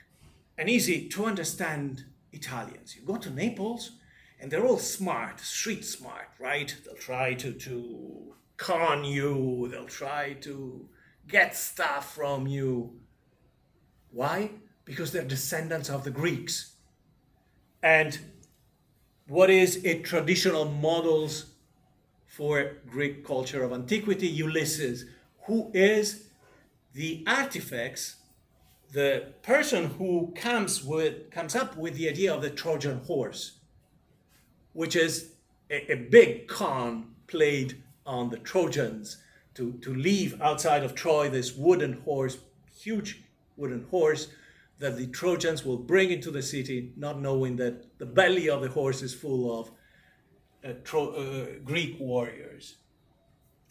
and easy to understand Italians. You go to Naples, and they're all smart, street smart, right? They'll try to con you, they'll try to get stuff from you. Why? Because they're descendants of the Greeks. And what is a traditional models for Greek culture of antiquity? Ulysses, who is the artifacts, the person who comes up with the idea of the Trojan horse, which is a big con played on the Trojans to leave outside of Troy this wooden horse, huge wooden horse, that the Trojans will bring into the city, not knowing that the belly of the horse is full of Greek warriors.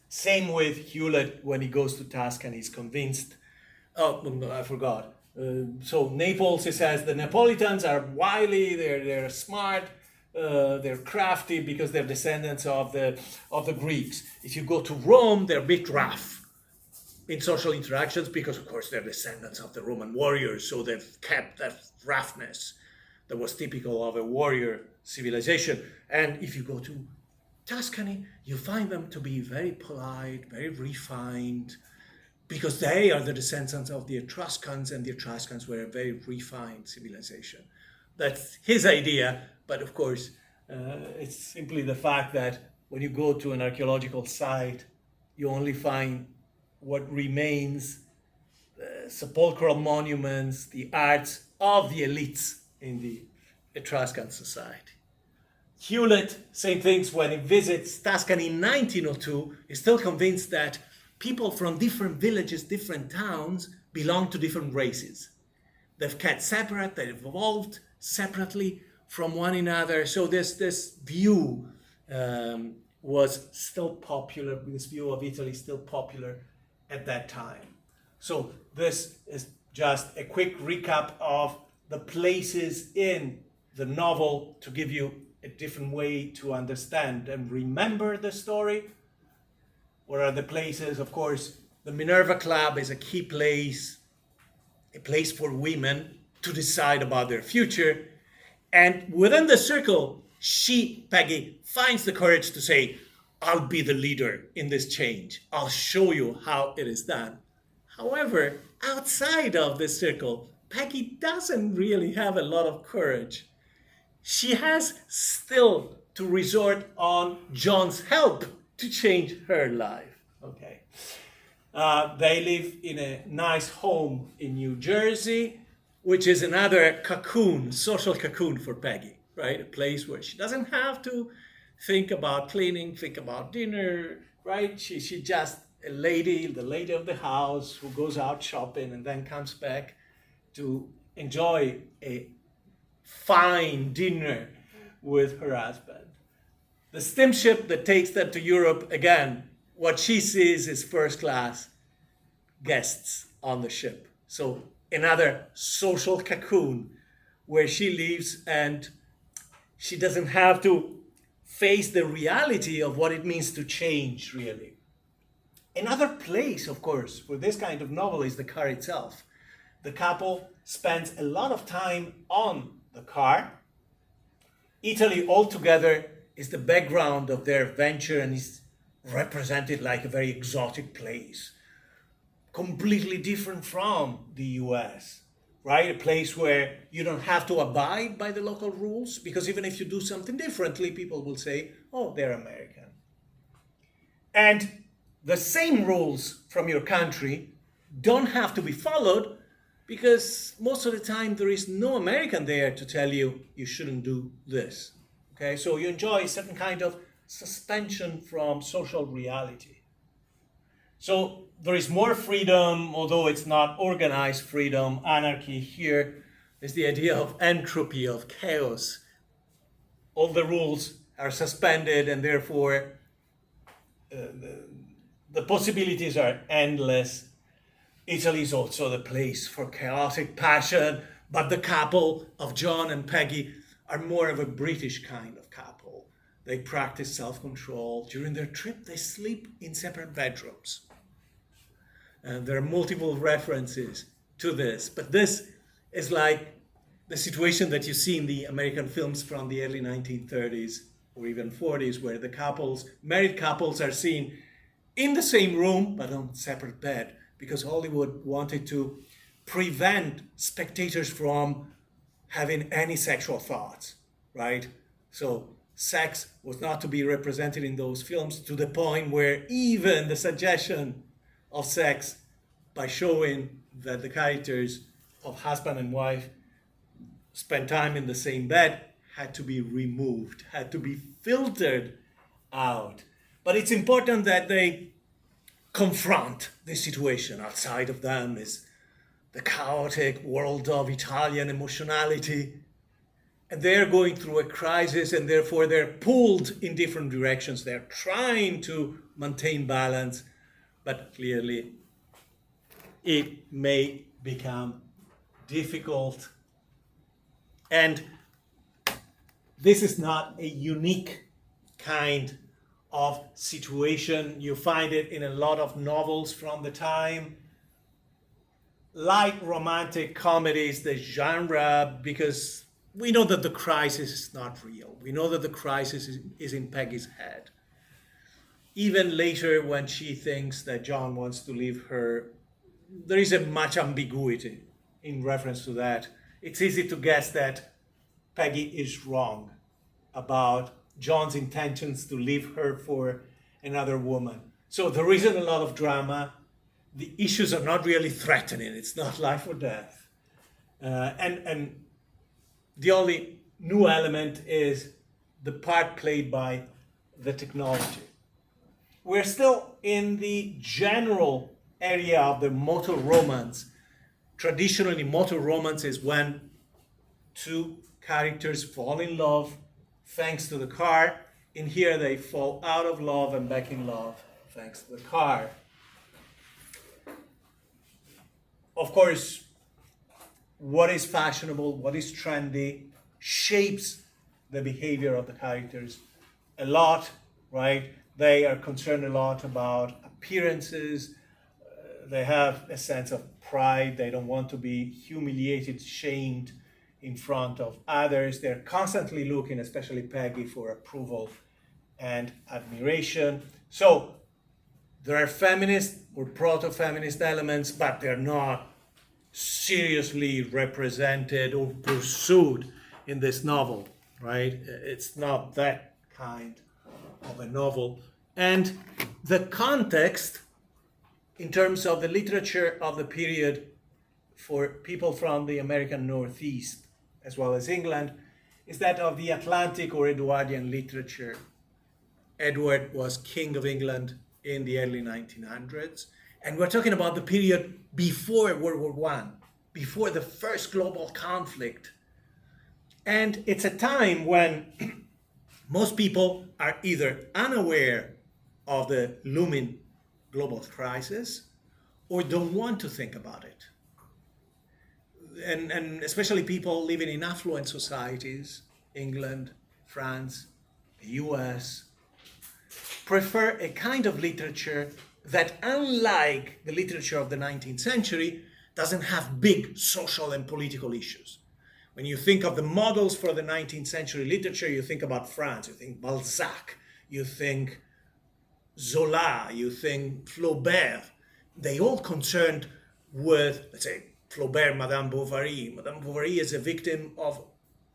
Same with Hewlett when he goes to Tuscany, he's convinced. Oh, no, I forgot. So Naples, he says, the Neapolitans are wily, they're smart, they're crafty because they're descendants of the Greeks. If you go to Rome, they're a bit rough in social interactions because, of course, they're descendants of the Roman warriors, so they've kept that roughness that was typical of a warrior civilization. And if you go to Tuscany, you find them to be very polite, very refined, because they are the descendants of the Etruscans, and the Etruscans were a very refined civilization. That's his idea, but of course, it's simply the fact that when you go to an archaeological site, you only find what remains, sepulchral monuments, the arts of the elites in the Etruscan society. Hewlett, same things when he visits Tuscany in 1902, is still convinced that people from different villages, different towns, belong to different races. They've kept separate, they've evolved separately from one another. So this view was still popular, this view of Italy still popular at that time. So this is just a quick recap of the places in the novel to give you a different way to understand and remember the story. What are the places? Of course, the Minerva Club is a key place, a place for women to decide about their future. And within the circle, Peggy, finds the courage to say, I'll be the leader in this change. I'll show you how it is done. However, outside of this circle, Peggy doesn't really have a lot of courage. She has still to resort on John's help to change her life. Okay. They live in a nice home in New Jersey, which is another cocoon, social cocoon for Peggy, right? A place where she doesn't have to think about cleaning, think about dinner, right? She just a lady, the lady of the house who goes out shopping and then comes back to enjoy a fine dinner with her husband. The steamship that takes them to Europe, again, what she sees is first class guests on the ship. So another social cocoon where she lives and she doesn't have to face the reality of what it means to change, really. Another place, of course, for this kind of novel is the car itself. The couple spends a lot of time on the car. Italy altogether is the background of their venture and is represented like a very exotic place, completely different from the US, right? A place where you don't have to abide by the local rules, because even if you do something differently, people will say, oh, they're American. And the same rules from your country don't have to be followed, because most of the time there is no American there to tell you you shouldn't do this. Okay, so you enjoy a certain kind of suspension from social reality. So there is more freedom, although it's not organized freedom, anarchy. Here is the idea of entropy, of chaos. All the rules are suspended, and therefore the possibilities are endless. Italy is also the place for chaotic passion, but the couple of John and Peggy are more of a British kind of couple. They practice self-control. During their trip, they sleep in separate bedrooms. And there are multiple references to this, but this is like the situation that you see in the American films from the early 1930s or even 40s, where the couples, married couples, are seen in the same room but on separate bed, because Hollywood wanted to prevent spectators from having any sexual thoughts, right? So sex was not to be represented in those films, to the point where even the suggestion of sex by showing that the characters of husband and wife spend time in the same bed had to be removed, had to be filtered out. But it's important that they confront this situation. Outside of them is the chaotic world of Italian emotionality. And they're going through a crisis, and therefore they're pulled in different directions. They're trying to maintain balance, but clearly it may become difficult. And this is not a unique kind of situation. You find it in a lot of novels from the time. Light romantic comedies, the genre, because we know that the crisis is not real. We know that the crisis is in Peggy's head. Even later, when she thinks that John wants to leave her, there is a much ambiguity in reference to that. It's easy to guess that Peggy is wrong about John's intentions to leave her for another woman. So there isn't a lot of drama. The issues are not really threatening. It's not life or death. And the only new element is the part played by the technology. We're still in the general area of the motor romance. Traditionally, motor romance is when two characters fall in love thanks to the car. In here, they fall out of love and back in love thanks to the car. Of course, what is fashionable, what is trendy, shapes the behavior of the characters a lot, right? They are concerned a lot about appearances. They have a sense of pride. They don't want to be humiliated, shamed in front of others. They're constantly looking, especially Peggy, for approval and admiration. So there are feminist or proto-feminist elements, but they're not seriously represented or pursued in this novel, right? It's not that kind of a novel. And the context in terms of the literature of the period for people from the American Northeast, as well as England, is that of the Atlantic or Edwardian literature. Edward was King of England in the early 1900s, and we're talking about the period before World War I, before the first global conflict. And it's a time when most people are either unaware of the looming global crisis or don't want to think about it. And especially people living in affluent societies, England, France, the US, prefer a kind of literature that, unlike the literature of the 19th century, doesn't have big social and political issues. When you think of the models for the 19th century literature, you think about France, you think Balzac, you think Zola, you think Flaubert. They all concerned with, let's say, Flaubert, Madame Bovary. Madame Bovary is a victim of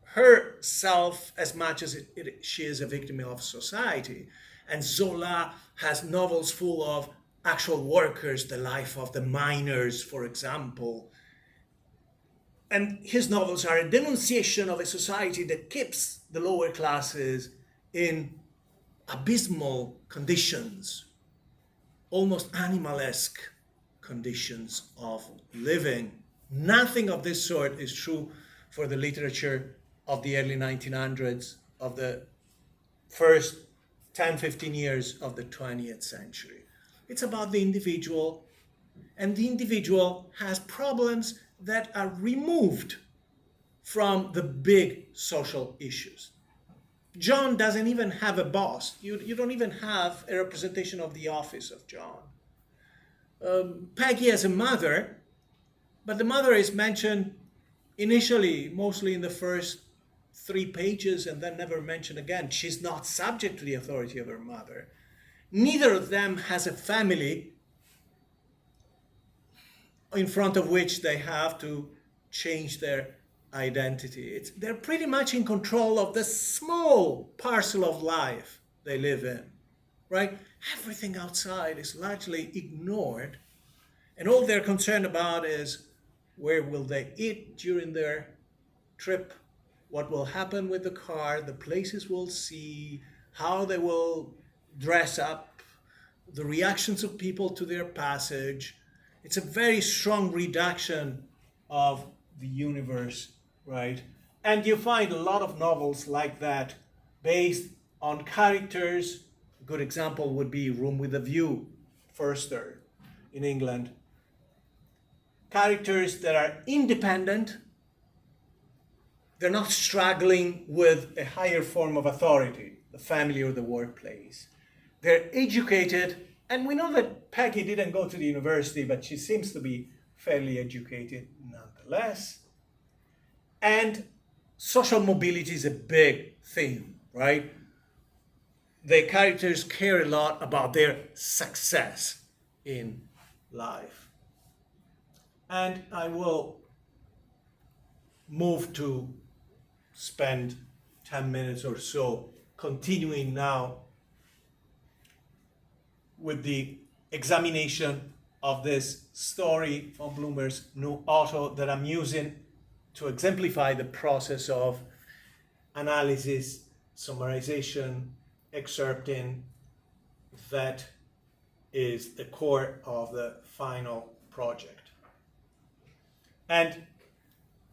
herself as much as she is a victim of society. And Zola has novels full of actual workers, the life of the miners, for example. And his novels are a denunciation of a society that keeps the lower classes in abysmal conditions, almost animalesque conditions of living. Nothing of this sort is true for the literature of the early 1900s, of the first 10, 15 years of the 20th century. It's about the individual, and the individual has problems that are removed from the big social issues. John doesn't even have a boss. You don't even have a representation of the office of John. Peggy has a mother, but the mother is mentioned initially, mostly in the first 3 pages, and then never mentioned again. She's not subject to the authority of her mother. Neither of them has a family in front of which they have to change their identity. They're pretty much in control of the small parcel of life they live in, right? Everything outside is largely ignored, and all they're concerned about is where will they eat during their trip, what will happen with the car, the places we'll see, how they will dress up, the reactions of people to their passage. It's a very strong reduction of the universe, right? And you find a lot of novels like that based on characters. A good example would be Room with a View, Forster in England. Characters that are independent. They're not struggling with a higher form of authority, the family or the workplace. They're educated, and we know that Peggy didn't go to the university, but she seems to be fairly educated nonetheless. And social mobility is a big theme, right? The characters care a lot about their success in life. And I will move to spend 10 minutes or so continuing now with the examination of this story from Blumer's new auto that I'm using to exemplify the process of analysis, summarization, excerpting that is the core of the final project. And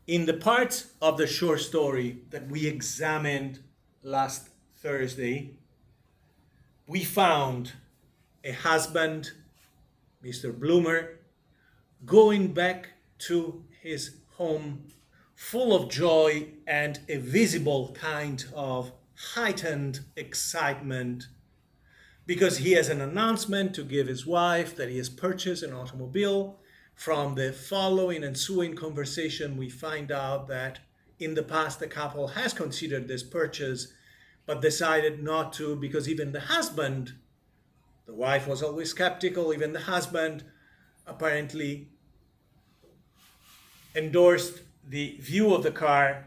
in the parts of the short story that we examined last Thursday, we found a husband, Mr. Blumer, going back to his home full of joy and a visible kind of heightened excitement because he has an announcement to give his wife that he has purchased an automobile. From the following ensuing conversation, we find out that in the past the couple has considered this purchase but decided not to because even the husband, the wife was always skeptical, even the husband apparently endorsed the view of the car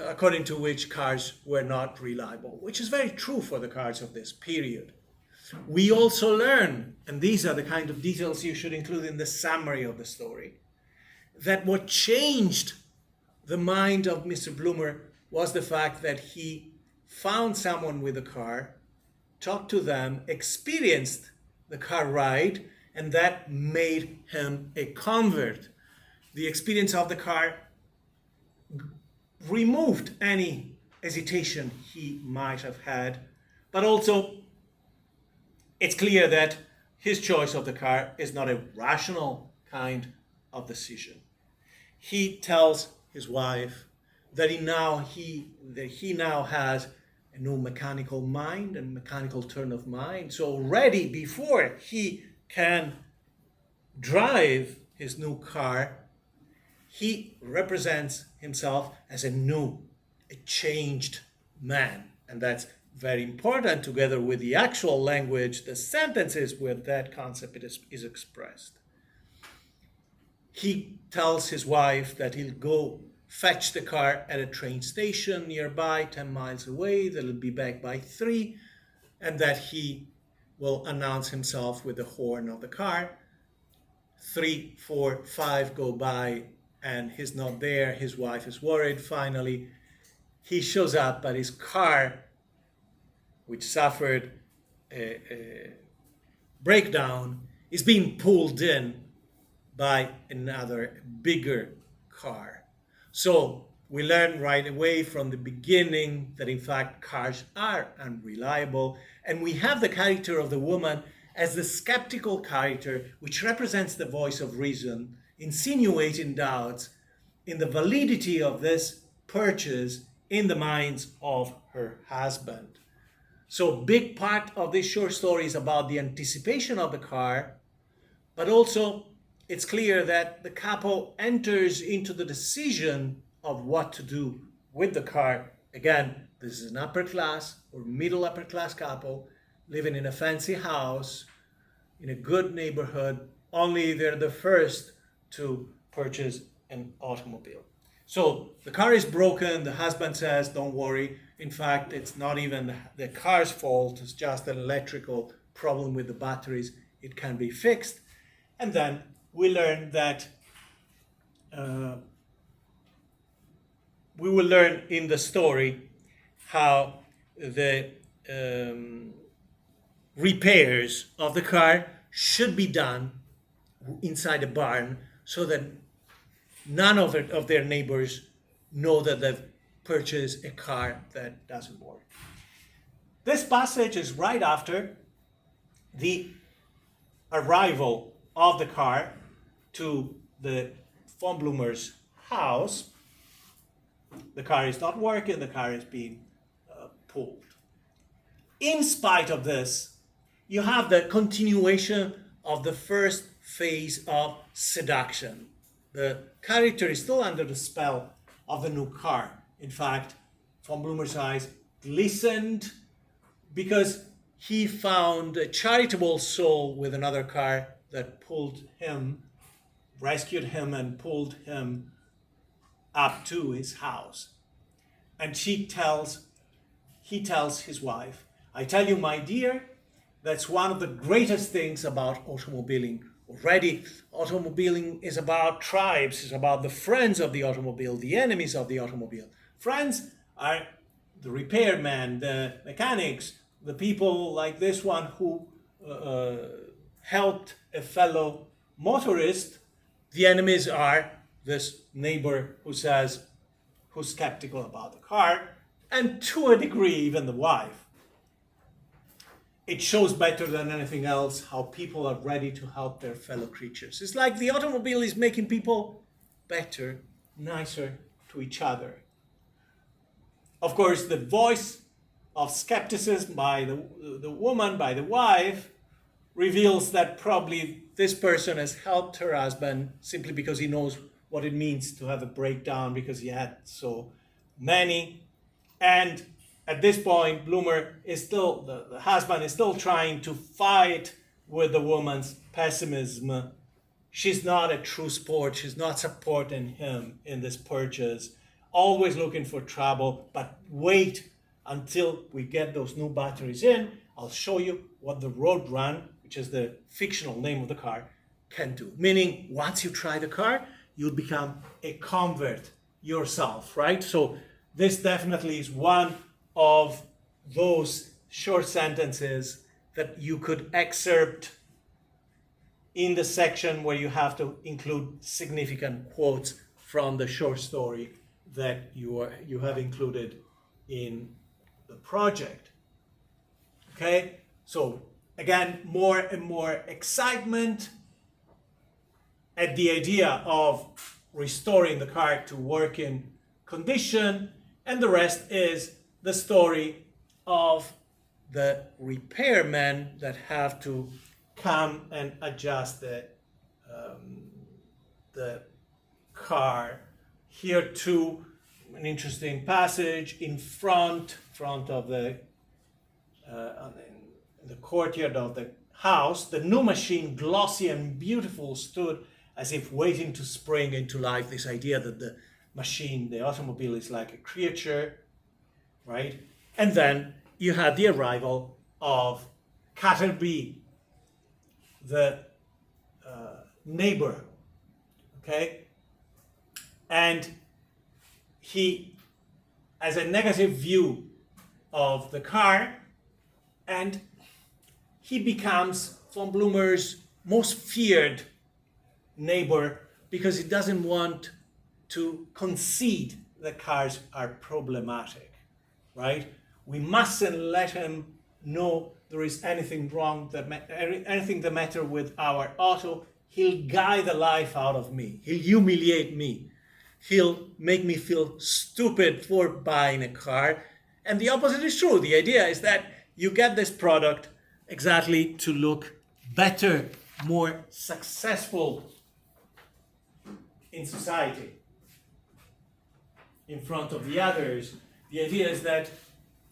according to which cars were not reliable, which is very true for the cars of this period. We also learn, and these are the kind of details you should include in the summary of the story, that what changed the mind of Mr. Blumer was the fact that he found someone with a car, talked to them, experienced the car ride, and that made him a convert. The experience of the car removed any hesitation he might have had, but also it's clear that his choice of the car is not a rational kind of decision. He tells his wife that he now has a new mechanical mind and mechanical turn of mind. So already before he can drive his new car, he represents himself as a changed man. And that's very important, together with the actual language, the sentences where that concept is expressed. He tells his wife that he'll go fetch the car at a train station nearby, 10 miles away, that he'll be back by 3, and that he will announce himself with the horn of the car. 3, 4, 5 go by, and he's not there. His wife is worried. Finally, he shows up, but his car, which suffered a breakdown, is being pulled in by another bigger car. So we learn right away from the beginning that in fact cars are unreliable, and we have the character of the woman as the skeptical character, which represents the voice of reason, insinuating doubts in the validity of this purchase in the minds of her husband. So big part of this short story is about the anticipation of the car, but also it's clear that the couple enters into the decision of what to do with the car. Again, this is an upper class or middle upper class couple living in a fancy house in a good neighborhood. Only they're the first to purchase an automobile. So the car is broken. The husband says, don't worry. In fact, it's not even the car's fault. It's just an electrical problem with the batteries. It can be fixed. And then we learn that we will learn in the story how the repairs of the car should be done inside a barn so that none of their neighbors know that they've purchased a car that doesn't work. This passage is right after the arrival of the car to the von Blumer's house. The car is not working, the car is being pulled. In spite of this, you have the continuation of the first phase of seduction. The character is still under the spell of the new car. In fact, von Blumer's eyes glistened because he found a charitable soul with another car that pulled him, rescued him and pulled him up to his house. And he tells his wife, I tell you, my dear, that's one of the greatest things about automobiling. Already, automobiling is about tribes, it's about the friends of the automobile, the enemies of the automobile. Friends are the repairmen, the mechanics, the people like this one who helped a fellow motorist. The enemies are this neighbor who's skeptical about the car, and to a degree, even the wife. It shows better than anything else how people are ready to help their fellow creatures. It's like the automobile is making people better, nicer to each other. Of course, the voice of skepticism by the woman, by the wife, reveals that probably this person has helped her husband simply because he knows what it means to have a breakdown, because he had so many. And at this point, Blumer is still, the husband is still trying to fight with the woman's pessimism. She's not a true sport. She's not supporting him in this purchase. Always looking for trouble, but wait until we get those new batteries in. I'll show you what the Road Run, which is the fictional name of the car, can do. Meaning, once you try the car, you'll become a convert yourself, right? So this definitely is one of those short sentences that you could excerpt in the section where you have to include significant quotes from the short story that you have included in the project. Okay, so again, more and more excitement at the idea of restoring the car to working condition, and the rest is the story of the repairmen that have to come and adjust the car. Here too, an interesting passage in front of the in the courtyard of the house. The new machine, glossy and beautiful, stood as if waiting to spring into life. This idea that the machine, the automobile, is like a creature, right? And then you had the arrival of Catterby, the neighbor, okay? And he has a negative view of the car, and he becomes von Blumer's most feared neighbor because he doesn't want to concede that cars are problematic, right? We mustn't let him know there is anything wrong, anything the matter with our auto. He'll guy the life out of me. He'll humiliate me. He'll make me feel stupid for buying a car. And the opposite is true. The idea is that you get this product exactly to look better, more successful in society, in front of the others. The idea is that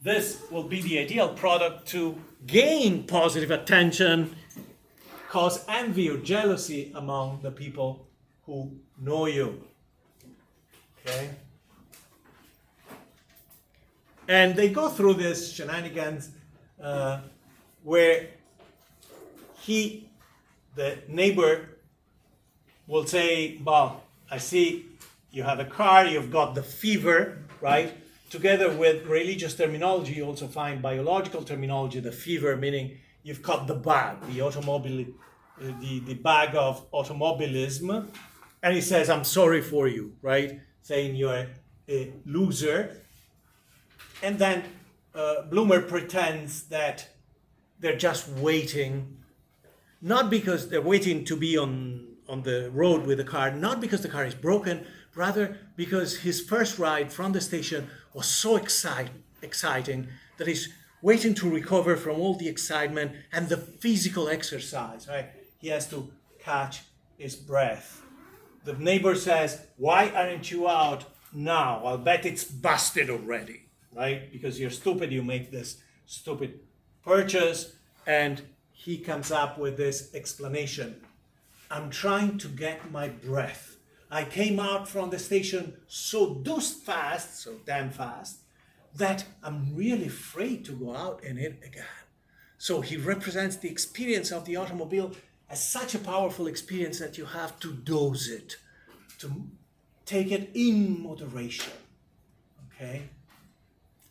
this will be the ideal product to gain positive attention, cause envy or jealousy among the people who know you. Okay? And they go through this shenanigans where the neighbor will say, well, I see you have a car, you've got the fever, right? Together with religious terminology, you also find biological terminology, the fever, meaning you've got the bag, the bag of automobilism. And he says, I'm sorry for you, right? Saying you're a loser. And then Blumer pretends that they're just waiting, not because they're waiting to be on the road with the car, not because the car is broken, rather because his first ride from the station was so exciting that he's waiting to recover from all the excitement and the physical exercise, right? He has to catch his breath. The neighbor says, why aren't you out now? I'll bet it's busted already, right? Because you're stupid, you make this stupid purchase. And he comes up with this explanation. I'm trying to get my breath. I came out from the station so deuced fast, so damn fast, that I'm really afraid to go out in it again. So he represents the experience of the automobile as such a powerful experience that you have to dose it, to take it in moderation, okay?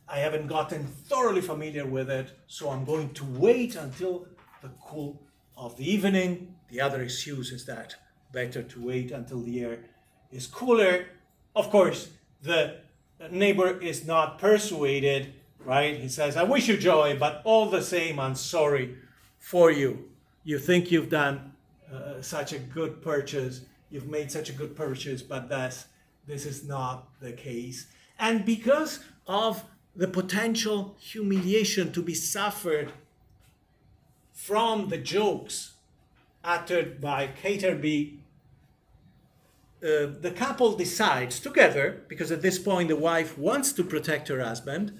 I haven't gotten thoroughly familiar with it, so I'm going to wait until the cool of the evening. The other excuse is that better to wait until the air is cooler. Of course, the neighbor is not persuaded, right? He says, I wish you joy, but all the same, I'm sorry for you. You think you've done such a good purchase, you've made such a good purchase, but this is not the case. And because of the potential humiliation to be suffered from the jokes uttered by Caterby, the couple decides together, because at this point the wife wants to protect her husband,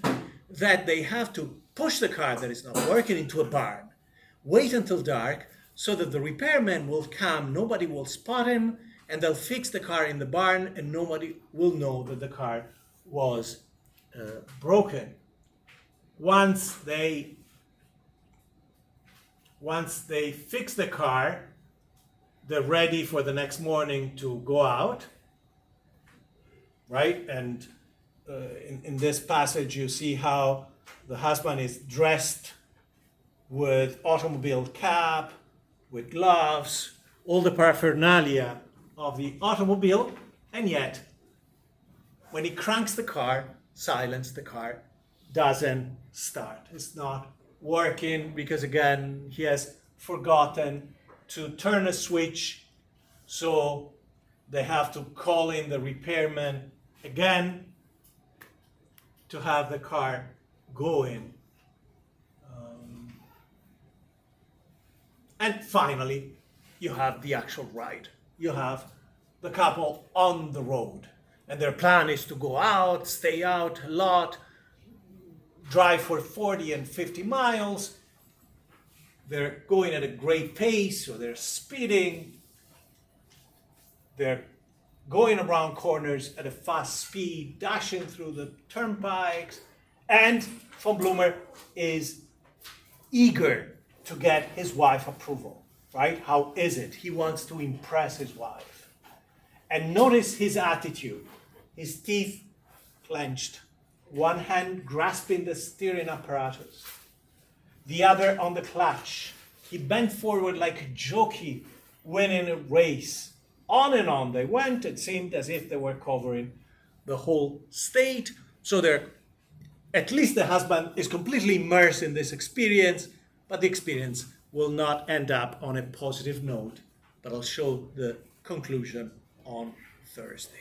that they have to push the car that is not working into a barn, wait until dark, so that the repairman will come, nobody will spot him, and they'll fix the car in the barn, and nobody will know that the car was broken. Once they once they fix the car, they're ready for the next morning to go out, right? And in this passage, you see how the husband is dressed with automobile cap, with gloves, all the paraphernalia of the automobile, and yet, when he cranks the car, the car doesn't start. It's not working because, again, he has forgotten to turn a switch, so they have to call in the repairman again to have the car going. And finally, you have the actual ride. You have the couple on the road. And their plan is to go out, stay out a lot, drive for 40 and 50 miles. They're going at a great pace, or they're speeding. They're going around corners at a fast speed, dashing through the turnpikes. And von Blumer is eager to get his wife approval, right? How is it? He wants to impress his wife. And notice his attitude. His teeth clenched, one hand grasping the steering apparatus, the other on the clutch. He bent forward like a jockey winning a race. On and on they went. It seemed as if they were covering the whole state. So at least the husband is completely immersed in this experience, but the experience will not end up on a positive note. But I'll show the conclusion on Thursday.